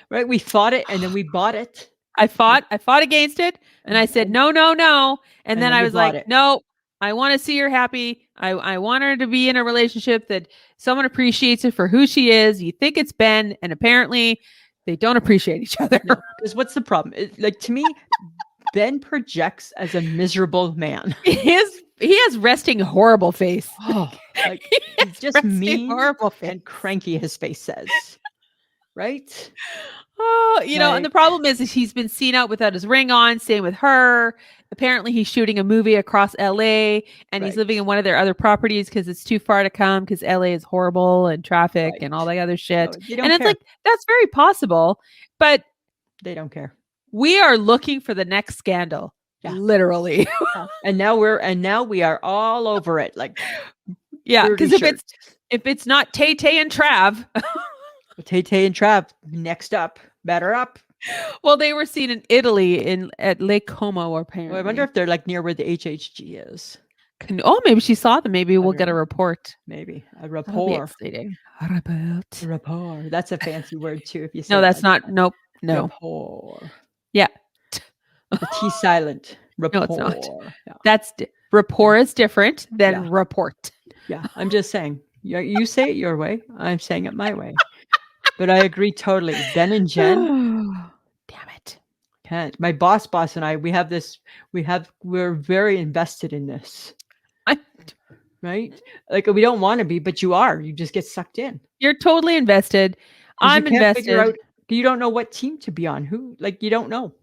right. We fought it and then we bought it. I fought against it and I said, no, no, no. And then I you was bought like, it. no, I want to see her happy. I want her to be in a relationship that someone appreciates her for who she is. You think it's Ben, and apparently they don't appreciate each other. Because what's the problem? Like to me, Ben projects as a miserable man. He has resting horrible face. Oh, like he's just mean horrible face. and cranky. His face says, right? Oh, and the problem is he's been seen out without his ring on, staying with her. Apparently, he's shooting a movie across LA and he's living in one of their other properties because it's too far to come because LA is horrible and traffic and all that other shit. No, and it's like, that's very possible, but they don't care. We are looking for the next scandal. Yeah. Literally. And now we are all over it. Like, yeah, because if it's not Tay Tay and Trav. Tay Tay and Trav, next up, batter up. Well, they were seen in Italy at Lake Como, apparently. Well, I wonder if they're like near where the HHG is. Maybe she saw them. Maybe we'll get a report. Maybe a rapport. Rapport. That's a fancy word too. If you say no, that's not. Nope. No. Rapport. Yeah. The T silent. Rapport. No, it's not. Yeah. That's rapport is different than report. Yeah, I'm just saying. You say it your way. I'm saying it my way. But I agree totally. Ben and Jen. Damn it. Can't. My boss and I, we're very invested in this. right? Like we don't want to be, but you are. You just get sucked in You're totally invested. because you I'm can't figure invested. out. You don't know what team to be on. Who like you don't know.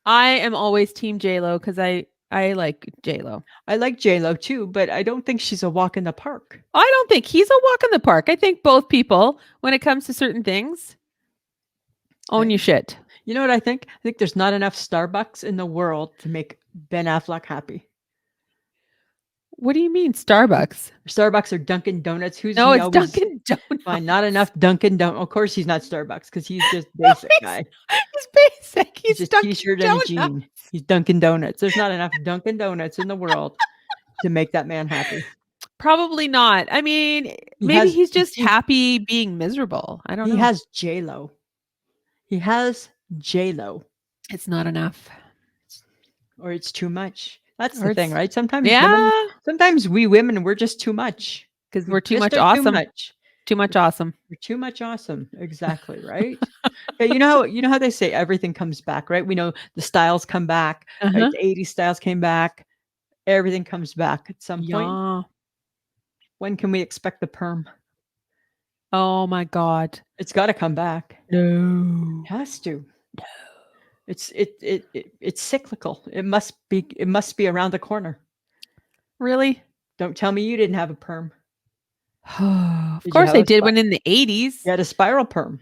I am always team J-Lo because I like J-Lo. I like J Lo too, but I don't think she's a walk in the park. I don't think he's a walk in the park. I think both people, when it comes to certain things, own your shit. You know what I think? I think there's not enough Starbucks in the world to make Ben Affleck happy. What do you mean, Starbucks? Starbucks or Dunkin' Donuts. Who's No, he it's always Dunkin' Donuts. find? Not enough Dunkin' Donuts. Of course, he's not Starbucks because he's just basic guy. He's basic. He's He's just Dunkin' t-shirt and a Donuts. jean. He's Dunkin' Donuts. There's not enough Dunkin' Donuts in the world to make that man happy. Probably not. I mean, maybe he's just happy being miserable. I don't know. He has J Lo. He has J Lo. It's not enough. Or it's too much. That's Or the thing, it's- right? Sometimes Yeah, sometimes we women, we're just too much. because We we're too just much are awesome. Too much. Too much awesome. We're too much awesome. Exactly, right? Yeah, you know how they say everything comes back, right? We know the styles come back, right? Uh-huh. The 80s styles came back. Everything comes back at some point. Yeah. When can we expect the perm? Oh my God. It's got to come back. No. It has to. It's cyclical. It must be around the corner. Really? Don't tell me you didn't have a perm. Of Did you course have I a did spi- when in the 80s. You had a spiral perm.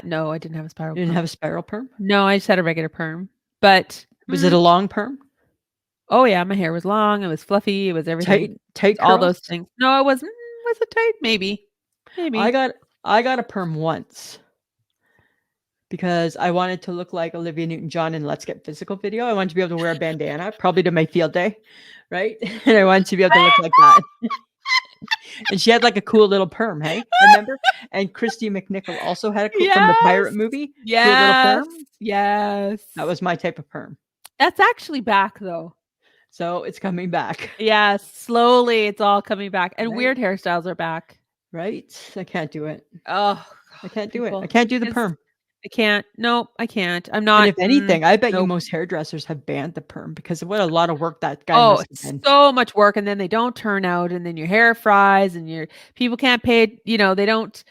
No, I didn't have a spiral You didn't perm. have a spiral perm? No, I just had a regular perm. But Was it a long perm? oh yeah, my hair was long, it was fluffy, it was everything. Tight All curls? those things. No, it wasn't. Was it tight? Maybe. I got a perm once because I wanted to look like Olivia Newton-John in Let's Get Physical video. I wanted to be able to wear a bandana, probably to my field day, right? And I wanted to be able to look like that. And she had like a cool little perm, hey? Remember? And Christy McNichol also had a cool from the pirate movie. Cool little perm. Yes. That was my type of perm. That's actually back though. So it's coming back. Yeah, slowly it's all coming back. And Right. weird hairstyles are back. Right? I can't do it. Oh, I can't do it. people. I can't do the perm. I can't. Nope, I can't. I'm not. And if anything, I bet you nope. most hairdressers have banned the perm because of what a lot of work that guy Oh, must have it's been. so much work, and then they don't turn out, and then your hair fries, and your people can't pay. You know, they don't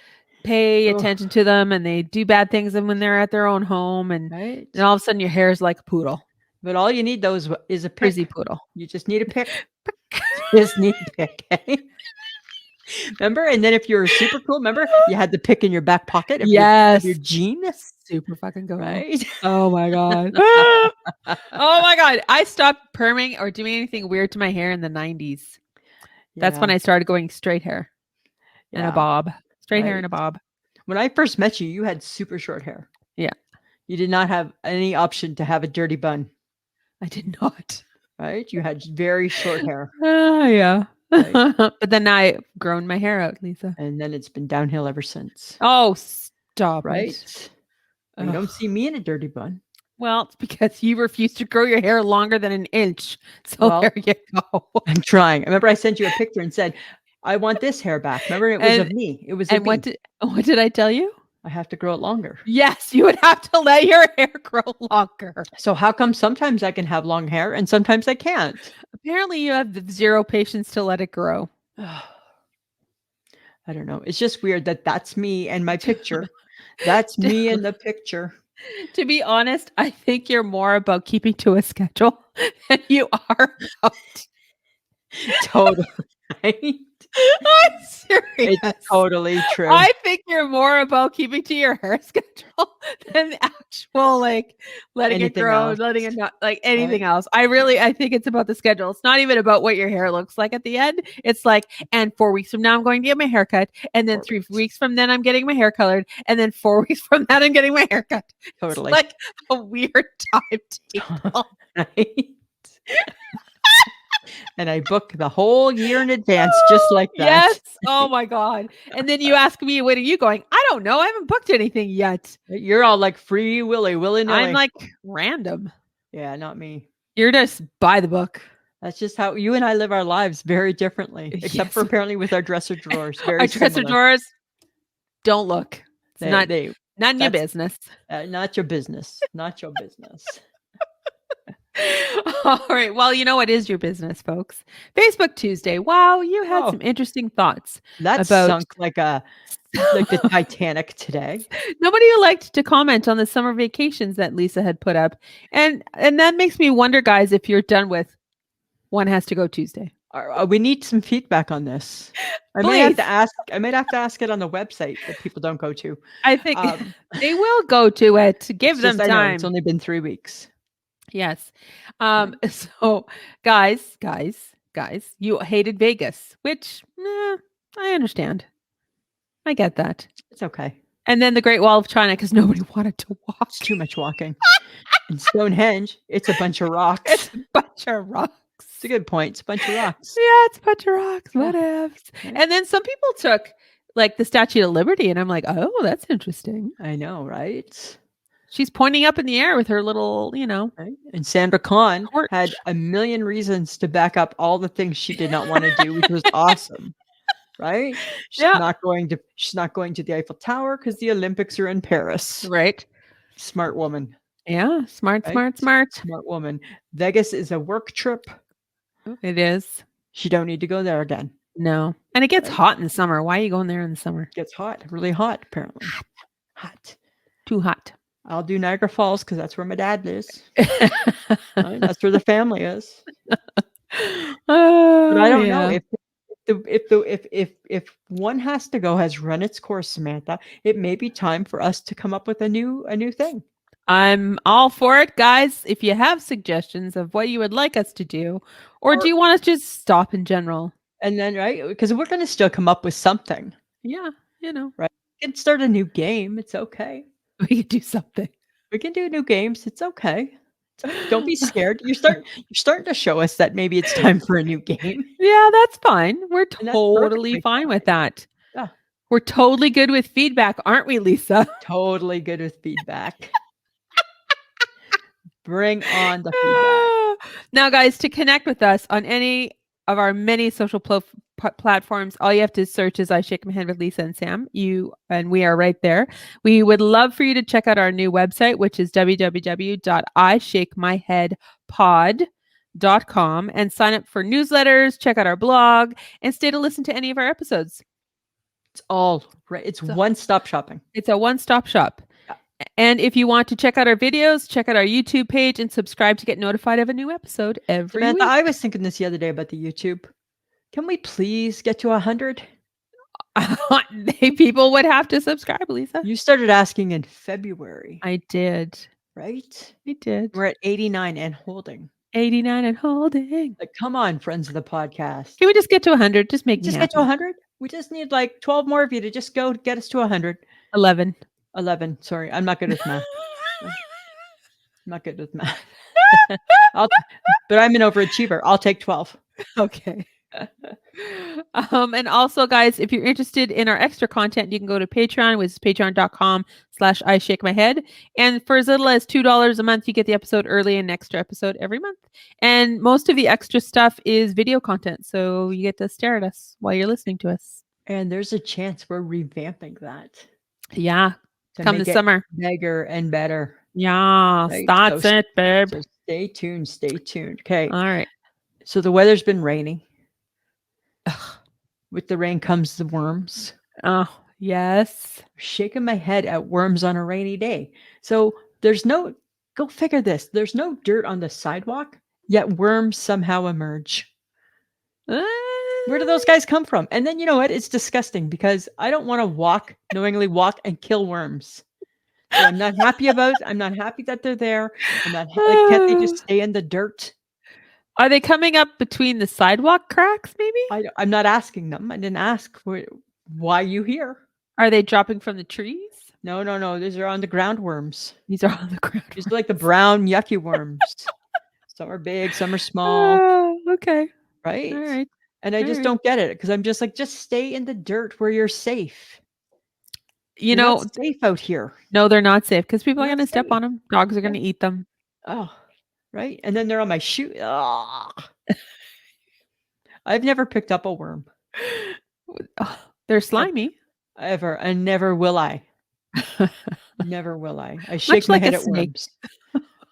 pay attention to them, and they do bad things. And when they're at their own home, and Right? then all of a sudden your hair is like a poodle, But all you need though is a pick. frizzy poodle. You just need a pick. Just need a pick. Eh? Remember? And then if you were super cool, remember you had the pick in your back pocket of Yes, your jeans. super fucking cool. Right? Oh my god. Oh my god. I stopped perming or doing anything weird to my hair in the 90s. That's when I started going straight hair and a bob. Straight hair and a bob. When I first met you, you had super short hair. Yeah. You did not have any option to have a dirty bun. I did not. Right? You had very short hair. Yeah. Right. But then I've grown my hair out, Lisa. And then it's been downhill ever since. Oh, stop. Right? It. You don't see me in a dirty bun. Well, it's because you refuse to grow your hair longer than an inch. So there you go. I'm trying. I remember I sent you a picture and said, I want this hair back. Remember, it was of me. It was of me. What did I tell you? I have to grow it longer. Yes, you would have to let your hair grow longer. So how come sometimes I can have long hair and sometimes I can't? Apparently you have zero patience to let it grow. I don't know. It's just weird that that's me and my picture. That's me in the picture. To be honest, I think you're more about keeping to a schedule than you are about Totally. Right? I'm serious. It's totally true. I think you're more about keeping to your hair schedule than actual like letting Anything it grow, else. letting it not like anything else. I think it's about the schedule. It's not even about what your hair looks like at the end. It's like, and 4 weeks from now I'm going to get my hair cut, and then 3 weeks from then I'm getting my hair colored, and then 4 weeks from that I'm getting my hair cut. Totally. It's like a weird timetable. Right? And I book the whole year in advance, just like that. Yes. Oh my God. And then you ask me, when are you going? I don't know. I haven't booked anything yet. You're all like free willy-nilly. I'm like random. Yeah, not me. You're just by the book. That's just how you and I live our lives very differently, except for apparently with our dresser drawers. Very our dresser similar. drawers. Don't look. It's not in your business. Not your business. Not your business. All right. Well, you know what is your business, folks? Facebook Tuesday. Wow, you had Oh, some interesting thoughts that about sunk like the Titanic today. nobody liked to comment on the summer vacations that Lisa had put up. And that makes me wonder, guys, if you're done with One Has to Go Tuesday. We need some feedback on this. I may have Please. to ask. I might have to ask it on the website that people don't go to. I think Um, they will go to it. Give it's just them I know it's time. only been 3 weeks. Yes. Right? So guys, you hated Vegas, which I understand. I get that. It's okay. And then the Great Wall of China because nobody wanted to walk. It's too much walking. And Stonehenge, it's a bunch of It's rocks. a bunch of rocks. It's a good point. It's a bunch of rocks. Yeah, it's a bunch of rocks. Yeah. Whatevs. Right? And then some people took like the Statue of Liberty, and I'm like, oh, that's interesting. I know, right? She's pointing up in the air with her little, Right? And Sandra Khan torch. had a million reasons to back up all the things she did not want to do, which was awesome. Right? She's Yeah. not going to the Eiffel Tower because the Olympics are in Paris. Right. Smart woman. Yeah. Smart, Right? smart, smart. Smart woman. Vegas is a work trip. It is. She don't need to go there again. No. And it gets Right? hot in the summer. Why are you going there in the summer? It gets hot, really hot, apparently. Hot. Too hot. I'll do Niagara Falls because that's where my dad lives. Right? That's where the family is. But I don't know if One Has to Go has run its course, Samantha. It may be time for us to come up with a new thing. I'm all for it, guys. If you have suggestions of what you would like us to do, or do you want us to just stop in general? And then, right, because we're going to still come up with something. Yeah, Right? We can start a new game. It's okay. we could do something. We can do new games. It's okay. Don't be scared. You're starting to show us that maybe it's time for a new game. Yeah, that's fine. We're And that's totally perfectly fine with that. Yeah. We're totally good with feedback, aren't we, Lisa? Totally good with feedback. Bring on the feedback. Now, guys, to connect with us on any of our many social platforms, all you have to search is I Shake My Head with Lisa and Sam. We are right there. We would love for you to check out our new website, which is www.ishakemyheadpod.com, and sign up for newsletters, check out our blog, and stay to listen to any of our episodes. It's all right. It's one-stop shopping. It's a one-stop shop. Yeah. And if you want to check out our videos, check out our YouTube page and subscribe to get notified of a new episode every Samantha, week. I was thinking this the other day about the YouTube. Can we please get to 100? People would have to subscribe, Lisa. You started asking in February. I did. Right? I did. We're at 89 and holding. 89 and holding. Like, come on, friends of the podcast. Can we just get to 100? Just make me Just happy. get to 100? We just need like 12 more of you to just go get us to 100. 11. 11. Sorry, I'm not good with math. I'm not good with math. But I'm an overachiever. I'll take 12. Okay. And also, guys, if you're interested in our extra content, you can go to Patreon, which is patreon.com/I Shake My Head. And for as little as $2 a month, you get the episode early and extra episode every month. And most of the extra stuff is video content. So you get to stare at us while you're listening to us. And there's a chance we're revamping that. Yeah. Come the summer. Bigger and better. Yeah. Right? That's it, babe. So stay tuned. Stay tuned. Okay. All right. So the weather's been rainy. Ugh. With the rain comes the worms. Oh, yes. Shaking my head at worms on a rainy day. So go figure this. There's no dirt on the sidewalk, yet worms somehow emerge. Where do those guys come from? And then you know what? It's disgusting because I don't want to knowingly walk and kill worms. So I'm not happy that they're there. I'm not can't they just stay in the dirt? Are they coming up between the sidewalk cracks, maybe? I'm not asking them. I didn't ask why you here. Are they dropping from the trees? No. These are on the ground worms. These are on the ground. These are like the brown yucky worms. Some are big, some are small. Okay. Right? All right. And I just don't get it because I'm just like, just stay in the dirt where you're safe. You're not safe out here. No, they're not safe because people are going to step on them. Dogs are going to eat them. Oh, right. And then they're on my shoe. Oh. I've never picked up a worm. They're slimy. Ever. And never will I. Never will I. I shake my head at worms.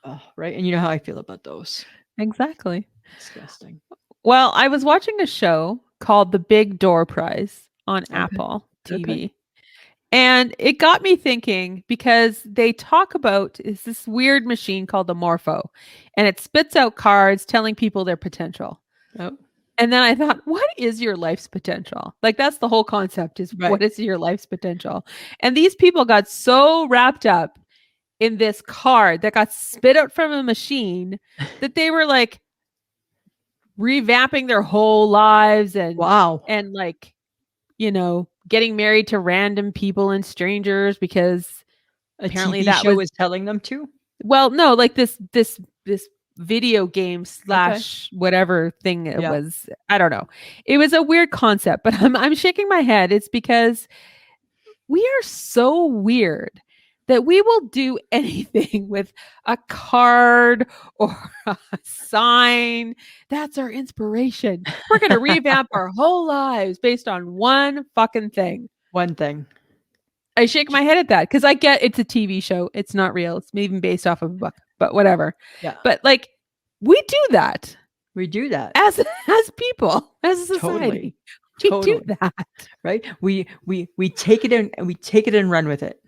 Oh, right. And you know how I feel about those. Exactly. Disgusting. Well, I was watching a show called The Big Door Prize on Okay. Apple Okay. TV. And it got me thinking because they talk about is this weird machine called the Morpho, and it spits out cards telling people their potential. Oh, And then I thought, what is your life's potential? Like that's the whole concept is right. what is your life's potential? And these people got so wrapped up in this card that got spit out from a machine that they were like revamping their whole lives Wow. and like, getting married to random people and strangers because A apparently TV that show was is telling them to? well, no, like this video game Okay. slash whatever thing it Yeah. was. I don't know. It was a weird concept, but I'm shaking my head. It's because we are so weird that we will do anything with a card or a sign. That's our inspiration. We're going to revamp our whole lives based on one fucking thing. One thing. I shake my head at that because I get it's a TV show. It's not real. It's even based off of a book, but whatever. Yeah. But like, we do that We do that. as people, as a society. We do Totally. that. Right? We take it in and we take it and run with it.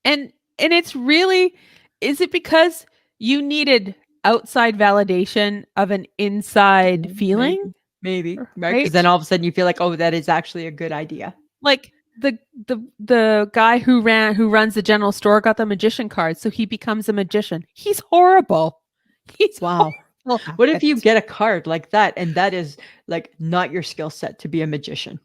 And it's really, is it because you needed outside validation of an inside feeling? Maybe. Right? Because Right? then all of a sudden you feel like, oh, that is actually a good idea. Like the guy who runs the general store got the magician card, so he becomes a magician. He's horrible. He's Wow. horrible. What if you get a card like that and that is like not your skill set to be a magician?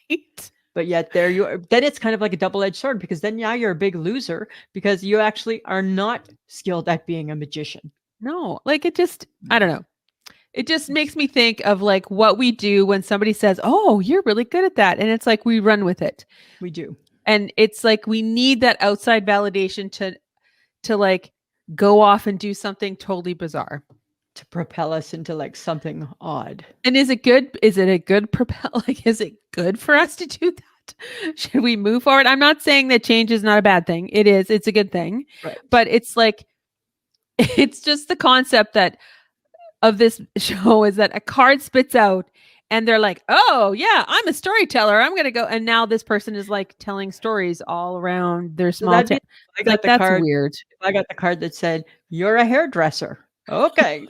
Right? But yet there you are. Then it's kind of like a double-edged sword because then now you're a big loser because you actually are not skilled at being a magician. No, like it just, I don't know. It just makes me think of like what we do when somebody says, "Oh, you're really good at that." And it's like we run with it. We do. And it's like we need that outside validation to like go off and do something totally bizarre. To propel us into like something odd. And is it good? Is it a good propel? Like, is it good for us to do that? Should we move forward? I'm not saying that change is not a bad thing. It is. It's a good thing. Right. But it's like, it's just the concept that of this show is that a card spits out and they're like, oh yeah, I'm a storyteller. I'm going to go. And now this person is like telling stories all around their So small that'd town. be, I got Like, the that's card. weird. If I got the card that said, "You're a hairdresser." Okay.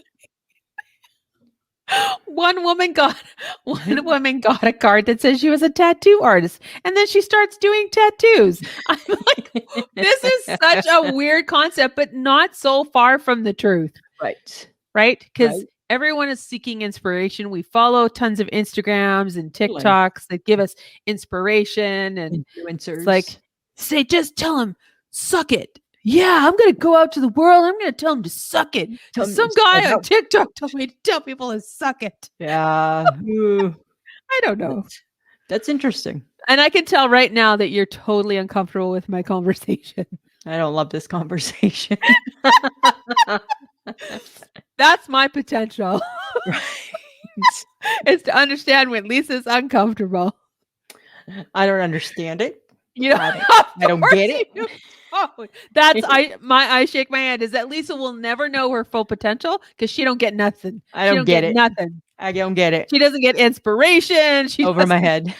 One woman got a card that says she was a tattoo artist, and then she starts doing tattoos. I'm like, this is such a weird concept, but not so far from the truth, Right. because Right. everyone is seeking inspiration. We follow tons of Instagrams and Totally. TikToks that give us inspiration, and Influencers. it's like, just tell them, suck it. Yeah, I'm going to go out to the world. I'm going to tell them to suck it. Tell 'em Some to guy suck on it. TikTok told me to tell people to suck it. Yeah. Ooh, I don't know. that's interesting. And I can tell right now that you're totally uncomfortable with my conversation. I don't love this conversation. That's my potential. Right. Is to understand when Lisa's uncomfortable. I don't understand it. You know, I don't get it. Oh, that's I shake my head is that Lisa will never know her full potential because she don't get nothing. I don't get it. Nothing. I don't get it. She doesn't get inspiration. She Over my doesn't- head.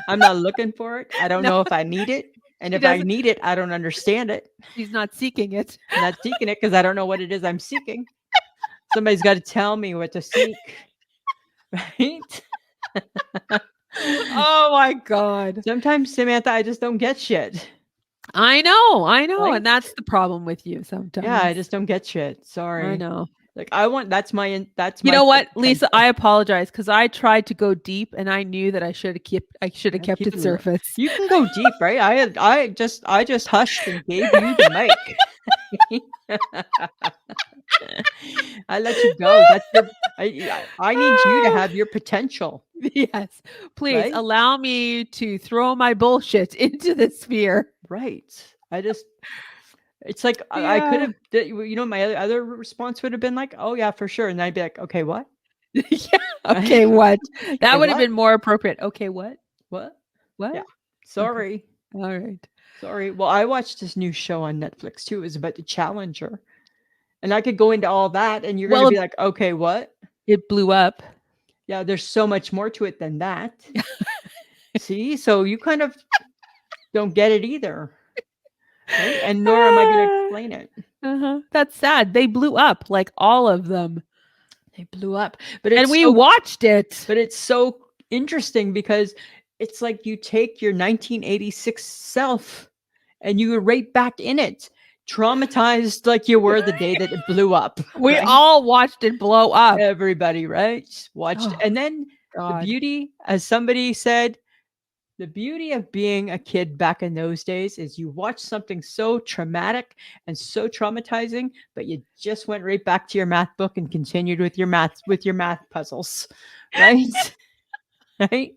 I'm not looking for it. I don't know if I need it. And She if I doesn't- need it, I don't understand it. She's not seeking it. I'm not seeking it because I don't know what it is I'm seeking. Somebody's got to tell me what to seek. Right? Oh my God. Sometimes, Samantha, I just don't get shit. I know. Right? And that's the problem with you sometimes. Yeah, I just don't get shit. Sorry. I know. Like that's my You know what, Lisa, I apologize because I tried to go deep and I knew that I should have kept keep it it surface. You can go deep, right? I just hushed and gave you the mic. I let you go. That's I need you to have your potential. Yes. Please Right? allow me to throw my bullshit into the sphere. Right. It's like I could have, my other response would have been like, "Oh yeah, for sure," and I'd be like, "Okay, what? Yeah. Okay, what? That would have what? been more appropriate. Okay, what? What? What? Yeah. Sorry, All right. sorry." Well, I watched this new show on Netflix too. It was about the Challenger, And I could go into all that, and you're going to Well, be like, okay, what? it blew up. Yeah, there's so much more to it than that. See? So you kind of don't get it either. Right? And nor am I going to explain it. That's sad. They blew up, like all of them. They blew up. But And we watched it. But it's so interesting because it's like you take your 1986 self and you are right back in it, traumatized like you were the day that it blew up. We right? all watched it blow up. Everybody, right? Watched. Oh, And then the God. beauty, as somebody said, the beauty of being a kid back in those days is you watch something so traumatic and so traumatizing, but you just went right back to your math book and continued with your math puzzles, right? right?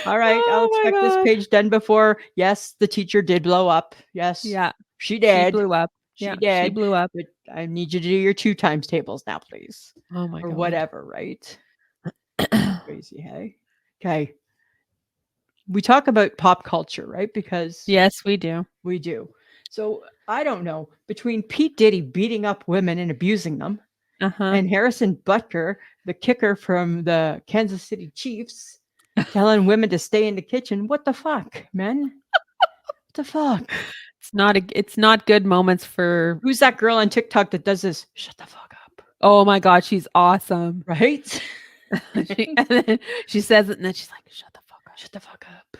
All right, I'll Oh my expect this God. page done before. Yes, the teacher did blow up. Yes, Yeah, she she did. blew up. She Yeah, she did. blew up. But I need you to do your 2 times tables now, please, Oh my or God. whatever, right? Crazy, hey? Okay. We talk about pop culture, right? Because Yes, we do. we do. So I don't know, between Pete Diddy beating up women and abusing them, and Harrison Butker, the kicker from the Kansas City Chiefs, telling women to stay in the kitchen. What the fuck, man? What the fuck? It's not good moments for. Who's that girl on TikTok that does this? Shut the fuck up. Oh my God, she's awesome. Right? And then she says it, and then she's like, "Shut the fuck up." Shut the fuck up.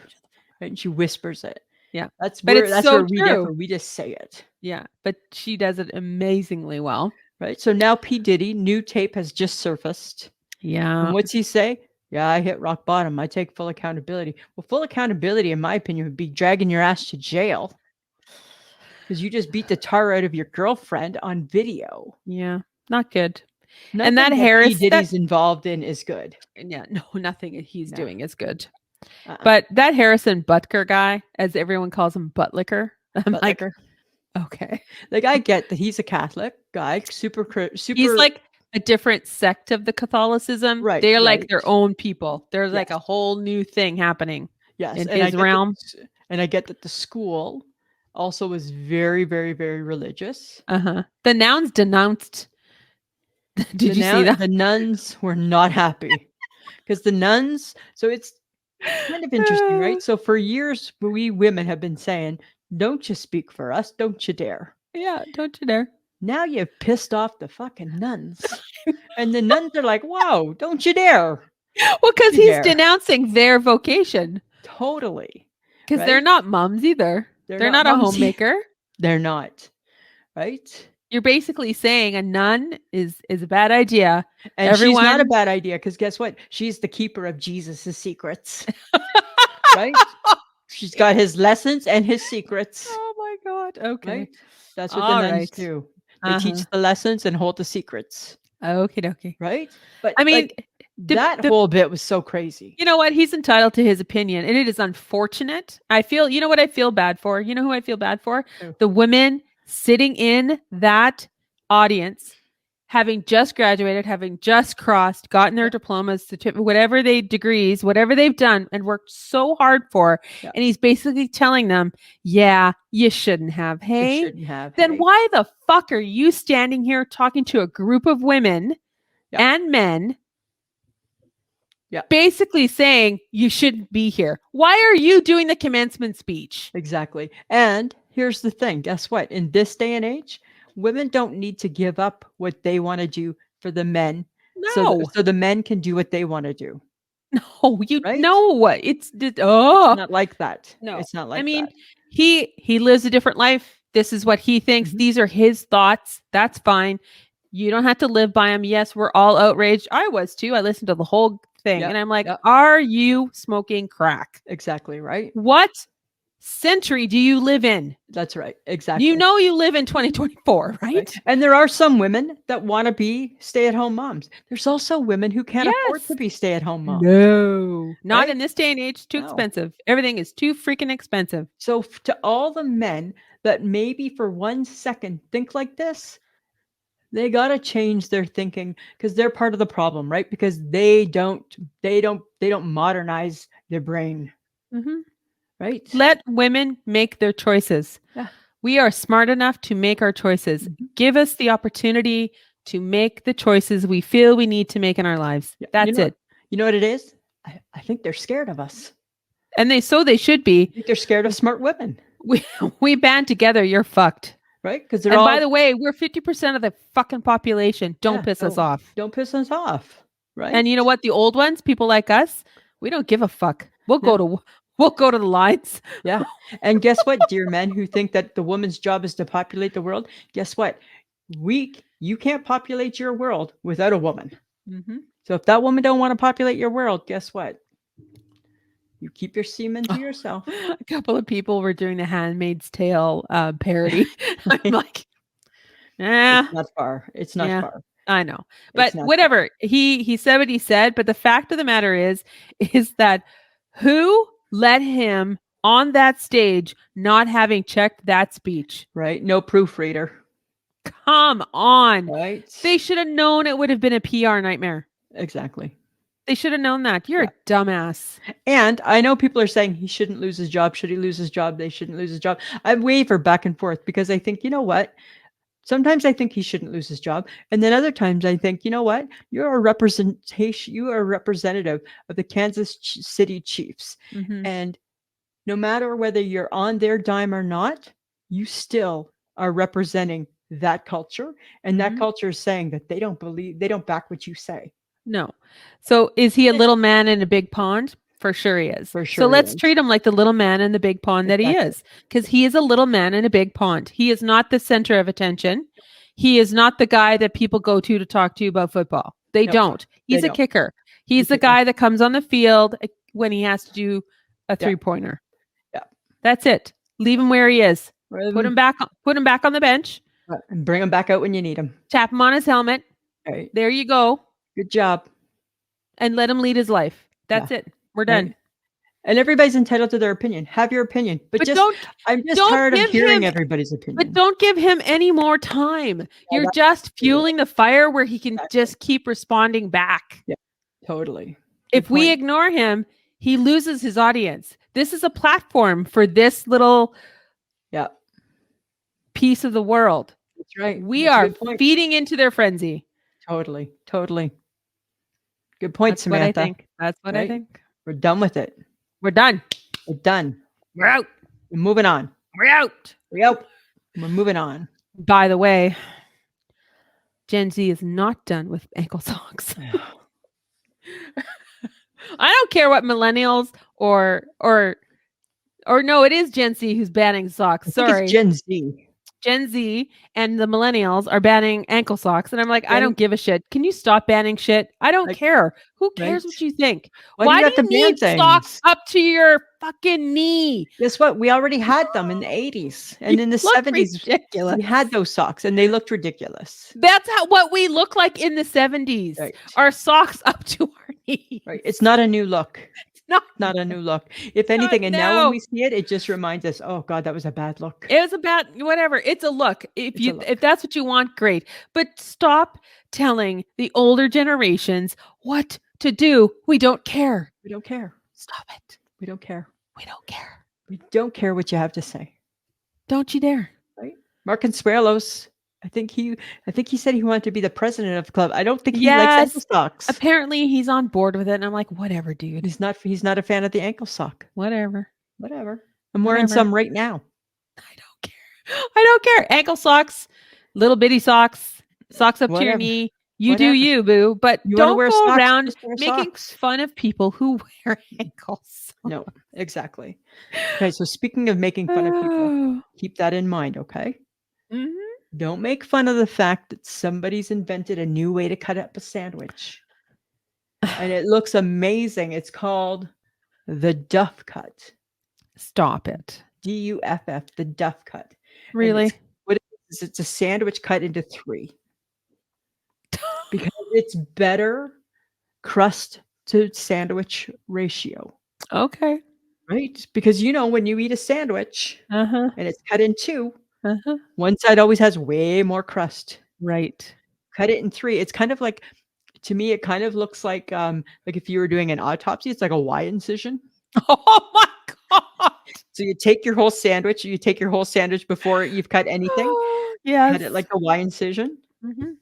Right? And she whispers it. Yeah, That's but where it's so we true. differ. We just say it. Yeah, but she does it amazingly well. Right? So now P. Diddy, new tape has just surfaced. Yeah. And what's he say? Yeah, I hit rock bottom. I take full accountability. Well, full accountability, in my opinion, would be dragging your ass to jail because you just beat the tar out of your girlfriend on video. Yeah, not good. Nothing And that P. Harris, Diddy's involved in is good. yeah, no, nothing he's No. doing is good. Uh-uh. But that Harrison Butker guy, as everyone calls him, Buttlicker, I'm Butt like, liquor. okay. Like, I get that he's a Catholic guy, super. He's like a different sect of the Catholicism. Right, They're like right. their own people. There's like Yes. a whole new thing happening Yes, in and I his get realm. and I get that the school also was very, very, very religious. The nouns denounced. Did you see that? The nuns were not happy because the nuns. So it's kind of interesting, right? So for years, we women have been saying, "Don't you speak for us? Don't you dare!" Yeah, don't you dare. Now you've pissed off the fucking nuns, and the nuns are like, "Wow, don't you dare!" Well, because You he's dare. denouncing their vocation. Totally, Because they're right? not mums either. They're not a mums either. homemaker. They're not, right? You're basically saying a nun is a bad idea. And she's not a bad idea because guess what? She's the keeper of Jesus's secrets, right? She's got his lessons and his secrets, Oh my God. Okay. right? That's what the All nuns right. do. They teach the lessons and hold the secrets, Okay. right? But I mean, like, that whole bit was so crazy. you know what? He's entitled to his opinion, and it is unfortunate. You know what I feel bad for? You know who I feel bad for? Who? The women sitting in that audience, having just graduated, having just crossed, gotten their diplomas, whatever degrees, whatever they've done and worked so hard for. Yeah. And he's basically telling them, yeah, you shouldn't have. Hey, You shouldn't have. then hey. why the fuck are you standing here talking to a group of women and men? Yeah. Basically saying you shouldn't be here. Why are you doing the commencement speech? Exactly. And here's the thing. Guess what? In this day and age, women don't need to give up what they want to do for the men. No. So the men can do what they want to do. No, you Right? know it's It's not like that. No. It's not like I mean, that. he lives a different life. This is what he thinks. These are his thoughts. That's fine. You don't have to live by them. Yes, we're all outraged. I was too. I listened to the whole thing and I'm like, are you smoking crack? Exactly, right? What century do you live in? That's right. Exactly. You know you live in 2024, right? And there are some women that want to be stay-at-home moms. There's also women who can't afford to be stay-at-home moms. No. Not Right? in this day and age. Too No. expensive. Everything is too freaking expensive. So to all the men that maybe for 1 second think like this, they got to change their thinking because they're part of the problem, right? Because they don't modernize their brain. Right? Let women make their choices. Yeah. We are smart enough to make our choices. Mhm. Give us the opportunity to make the choices we feel we need to make in our lives. Yeah. That's it. You know what it is? I think they're scared of us. And they should I be. think they're scared of smart women, We band together, you're fucked. right? Because they're And all by the way, we're 50% of the fucking population. Don't piss us off. don't piss us off, right? And you know what? The old ones, people like us, we don't give a fuck. We'll Yeah. go to the lines. Yeah. And guess what, dear men who think that the woman's job is to populate the world? Guess what? You can't populate your world without a woman. Mm-hmm. So if that woman don't want to populate your world, guess what? You keep your semen to Oh, yourself. a couple of people were doing the Handmaid's Tale parody. I'm like, It's not far. It's not yeah, far. I know, It's but not far. whatever. He said what he said. But the fact of the matter is that who let him on that stage not having checked that speech? Right? No proofreader. Come on, Right? they should have known it would have been a PR nightmare. Exactly. They should have known that. You're Yeah. a dumbass. And I know people are saying he shouldn't lose his job. Should he lose his job? They shouldn't lose his job. I waver back and forth because I think, you know what? Sometimes I think he shouldn't lose his job. And then other times I think, you know what? You are a representative of the Kansas City Chiefs. Mm-hmm. And no matter whether you're on their dime or not, you still are representing that culture. And that Mhm. culture is saying that they don't back what you say. No. So is he a little man in a big pond? For sure he is. For So sure he let's is. treat him like the little man in the big pond that he Exactly. is, because he is a little man in a big pond. He is not the center of attention. He is not the guy that people go to talk to you about football. They No, don't. He's they a don't. kicker. He's He's a the kicker. guy that comes on the field when he has to do a Yeah. three-pointer. Yeah. That's it. Leave him where he is. Rather Put than- him back on the bench. and bring him back out when you need him. Tap him on his helmet. Right. There you go. Good job. And let him lead his life. That's it. We're done. Right. And everybody's entitled to their opinion. Have your opinion. But I'm just tired of hearing everybody's opinion. But don't give him any more time. You're just fueling the fire where he can just keep responding back. Yeah, totally. If we ignore him, he loses his audience. This is a platform for this little piece of the world. That's right. We are feeding into their frenzy. Totally. Good point, That's Samantha. What I think. That's what I think. We're done with it. We're done. We're done. We're out. We're moving on. We're out. We're out. We're moving on. By the way, Gen Z is not done with ankle socks. I don't care what millennials or no, it is Gen Z who's banning socks. Sorry. It's Gen Z. Gen Z and the millennials are banning ankle socks. And I'm like, I don't give a shit. Can you stop banning shit? I don't care. Who cares what you think? Why do you need socks up to your fucking knee? Guess what? We already had them in the 80s and in the 70s. Ridiculous. We had those socks and they looked ridiculous. That's what we look like in the 70s. Right. Our socks up to our knees. Right. It's not a new look. Not a new look. If anything, and now when we see it, it just reminds us, oh God, that was a bad look. It was a bad whatever. It's a look. If that's what you want, great. But stop telling the older generations what to do. We don't care. We don't care. Stop it. We don't care. We don't care. We don't care what you have to say. Don't you dare. Right? Mark Consuelos. I think he said he wanted to be the president of the club. I don't think he likes ankle socks. Apparently he's on board with it. And I'm like, whatever, dude. He's not a fan of the ankle sock. Whatever. I'm wearing some right now. I don't care. Ankle socks, little bitty socks up to your knee. You do you, boo. But don't go around making fun of people who wear ankle socks. No, exactly. Okay, so speaking of making fun of people, keep that in mind, okay? Mm-hmm. Don't make fun of the fact that somebody's invented a new way to cut up a sandwich. And it looks amazing. It's called the Duff Cut. Stop it. DUFF, the Duff Cut. Really? It's a sandwich cut into 3. Because it's better crust to sandwich ratio. Okay. Right? Because when you eat a sandwich and it's cut in 2, one side always has way more crust. Right. Cut it in 3. It's kind of like, to me, it kind of looks like if you were doing an autopsy, it's like a Y incision. Oh my God. So you take your whole sandwich. You take your whole sandwich before you've cut anything. Yes. Cut it like a Y incision, Mhm.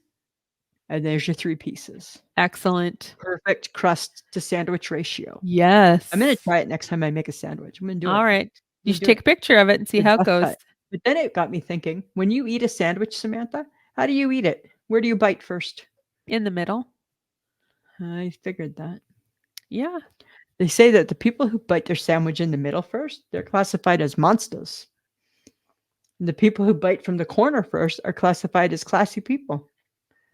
and there's your 3 pieces. Excellent. Perfect crust to sandwich ratio. Yes. I'm gonna try it next time I make a sandwich. I'm gonna do it. All right. You I'm should gonna do take a picture of it and see it. how it Rough goes. cut. But then it got me thinking, when you eat a sandwich, Samantha, how do you eat it? Where do you bite first? In the middle. I figured that. Yeah. They say that the people who bite their sandwich in the middle first, they're classified as monsters. And the people who bite from the corner first are classified as classy people.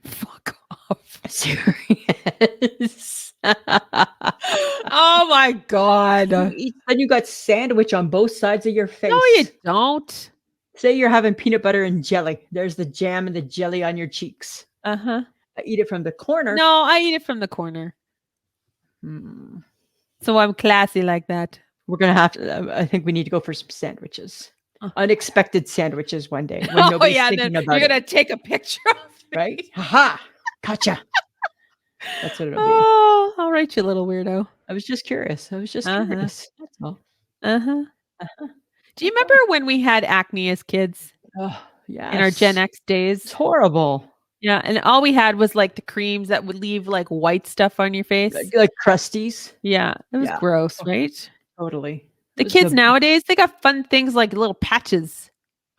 Fuck off. Serious. Oh my God. Then you got sandwich on both sides of your face. No, you don't. Say you're having peanut butter and jelly. There's the jam and the jelly on your cheeks. Uh-huh. I eat it from the corner. No, I eat it from the corner. Hmm. So I'm classy like that. We're gonna have to. I think we need to go for some sandwiches. Unexpected sandwiches one day when Oh nobody's yeah, thinking then about you're it. gonna take a picture of me. Right? Haha! Gotcha. That's what it'll be. Oh, all right, you little weirdo. I was just curious. That's all. Uh-huh. Uh-huh. Do you remember when we had acne as kids Oh, yes. in our Gen X It's days? horrible. Yeah, and all we had was like the creams that would leave like white stuff on your face. Like crusties. Yeah, it was Yeah. gross, Oh, right? totally. The kids nowadays, they got fun things like little patches.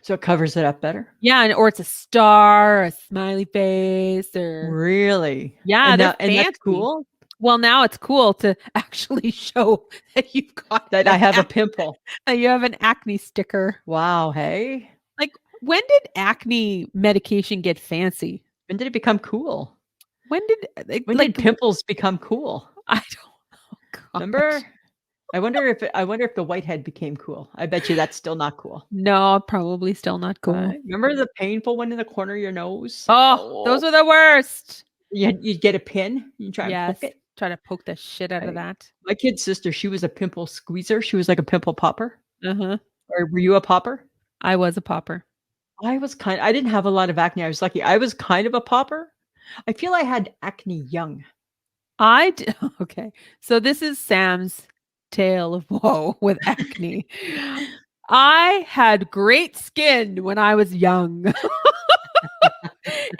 So it covers it up better. Yeah, or it's a star, a smiley face, or Really? yeah, And they're and that's fancy. cool Well, now it's cool to actually show that you've got that I have a pimple. that you have an acne sticker. Wow. Hey, Like, when did acne medication get fancy? when did it become cool? When did When did pimples become cool? I don't know. God. Remember? I wonder if the whitehead became cool. I bet you that's still not cool. No, probably still not cool. Remember the painful one in the corner of your nose? Oh, those are the worst. You'd get a pin. You try and poke it. Try to poke the shit out of that. My kid's sister, she was a pimple squeezer. She was like a pimple popper. Uh-huh. Or were you a popper? I was a popper. I didn't have a lot of acne. I was lucky. I was kind of a popper. I feel I had acne young. Okay. So this is Sam's tale of woe with acne. I had great skin when I was young.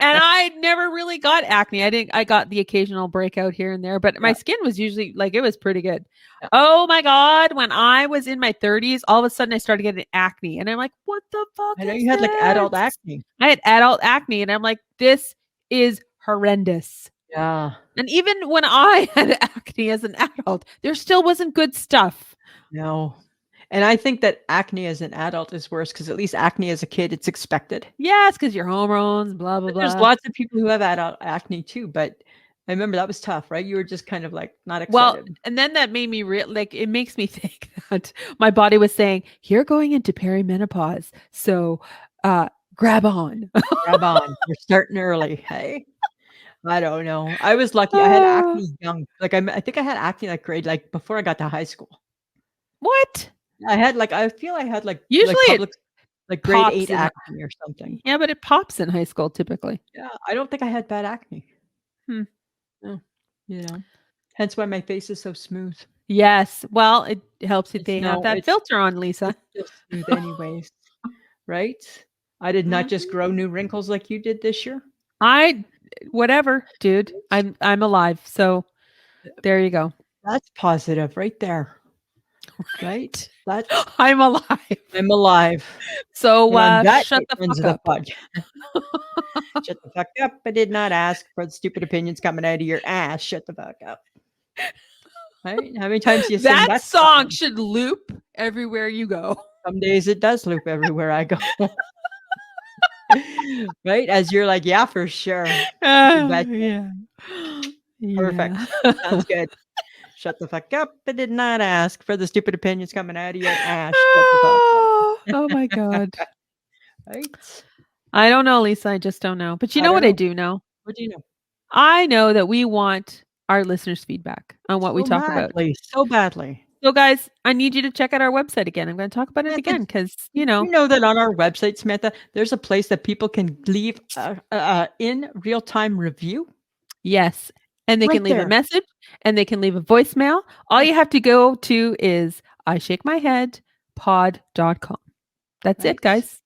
And I never really got acne. I got the occasional breakout here and there, but my skin was usually like, it was pretty good. Yeah. Oh my God. When I was in my 30s, all of a sudden I started getting acne and I'm like, what the fuck? I know you had like adult acne. I had adult acne and I'm like, this is horrendous. Yeah. And even when I had acne as an adult, there still wasn't good stuff. No. And I think that acne as an adult is worse because at least acne as a kid, it's expected. Yes, because your hormones, blah, blah, blah. There's lots of people who have adult acne too, but I remember that was tough, right? You were just kind of like not excited. Well, and then that made me it makes me think that my body was saying, you're going into perimenopause. So grab on. Grab on. You're starting early. Hey. I don't know. I was lucky. I had acne young. Like I think I had acne like before I got to high school. What? I feel I had usually like grade 8 acne or something. Yeah, but it pops in high school typically. Yeah, I don't think I had bad acne. No, hence why my face is so smooth. Yes. Well, it helps if they have that filter on, Lisa. It's still smooth anyways, right? I did not just grow new wrinkles like you did this year. Whatever, dude. I'm alive. So there you go. That's positive right there. Right? I'm alive. I'm alive. So shut the fuck up. Shut the fuck up. I did not ask for the stupid opinions coming out of your ass. Shut the fuck up. Right? How many times do you sing that song should loop everywhere you go. Some days it does loop everywhere I go. Right? As you're like, yeah, for sure. Yeah. Perfect. Sounds good. Shut the fuck up. I did not ask for the stupid opinions coming out of your ass. Oh my God. Right? I don't know, Lisa. I just don't know. But you know what I do know? What do you know? I know that we want our listeners' feedback on what we talk about. So badly. So guys, I need you to check out our website again. I'm going to talk about it again because, You know that on our website, Samantha, there's a place that people can leave in real-time review? Yes. And they can leave a message and they can leave a voicemail. All you have to go to is I shake my head, pod.com. That's Right. it, guys.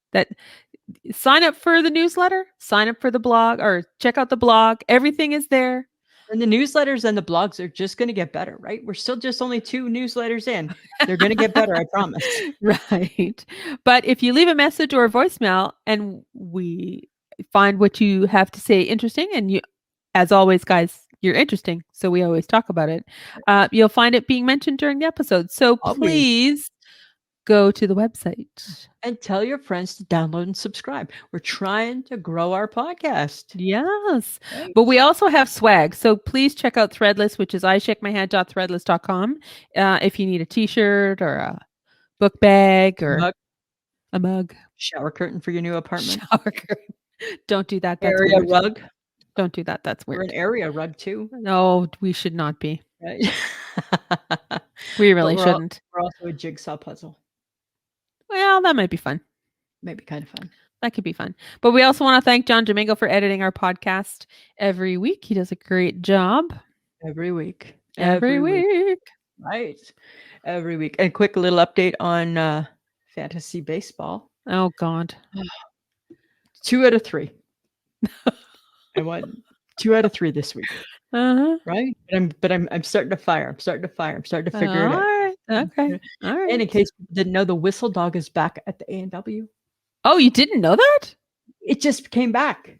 Sign up for the newsletter, sign up for the blog, or check out the blog. Everything is there. And the newsletters and the blogs are just going to get better, right? We're still just only 2 newsletters in. They're going to get better, I promise. Right. But if you leave a message or a voicemail and we find what you have to say interesting, and you, as always, guys, you're interesting, so we always talk about it, you'll find it being mentioned during the episode. So Always. please go to the website. And tell your friends to download and subscribe. We're trying to grow our podcast. Yes. Right? But we also have swag. So please check out Threadless, which is ishakemyhead.threadless.com. If you need a t-shirt or a book bag or a mug. Shower curtain for your new apartment. Shower curtain. Don't do that. That's Area weird. rug. Don't do that. That's We're weird. an area rug too. No, we should not be. Right? We really But shouldn't. We're also a jigsaw puzzle. Well, that might be fun. Maybe kind of fun. That could be fun. But we also want to thank John Domingo for editing our podcast every week. He does a great job. Every week. Every week. Right. Every week. And quick little update on fantasy baseball. Oh, God. 2 out of 3. I won 2 out of 3 this week. Uh-huh. Right? But I'm starting to fire. I'm starting to figure it out. All right. Okay. All right. And in case you didn't know, the whistle dog is back at the A&W. Oh, you didn't know that? It just came back.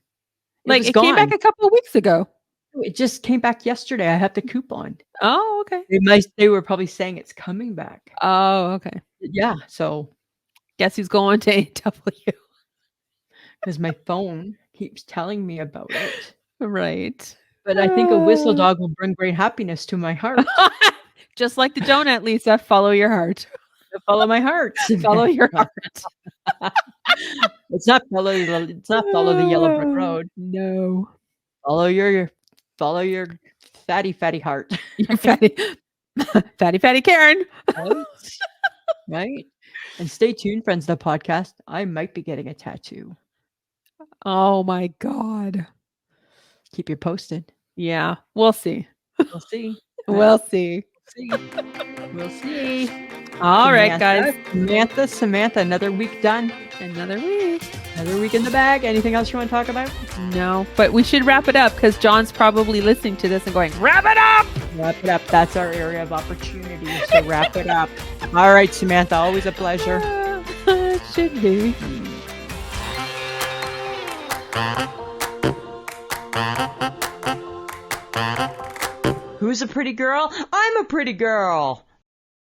It came back a couple of weeks ago. It just came back yesterday. I have the coupon. Oh, okay. They were probably saying it's coming back. Oh, okay. Yeah. So guess who's going to A&W? Because my phone keeps telling me about it. Right. But I think a whistle dog will bring great happiness to my heart. Just like the donut, Lisa, follow your heart. Follow my heart. Follow your heart. It's not follow the yellow brick road. No. Follow your fatty heart. Your fatty Karen. Right? And stay tuned, friends, to the podcast. I might be getting a tattoo. Oh my God. Keep you posted. Yeah, we'll see. We'll see. We'll see. We'll see. All right, guys. Samantha, another week done. Another week. Another week in the bag. Anything else you want to talk about? No, but we should wrap it up because John's probably listening to this and going, wrap it up. Wrap it up. That's our area of opportunity. So wrap it up. All right, Samantha. Always a pleasure. It should be. Who's a pretty girl? I'm a pretty girl.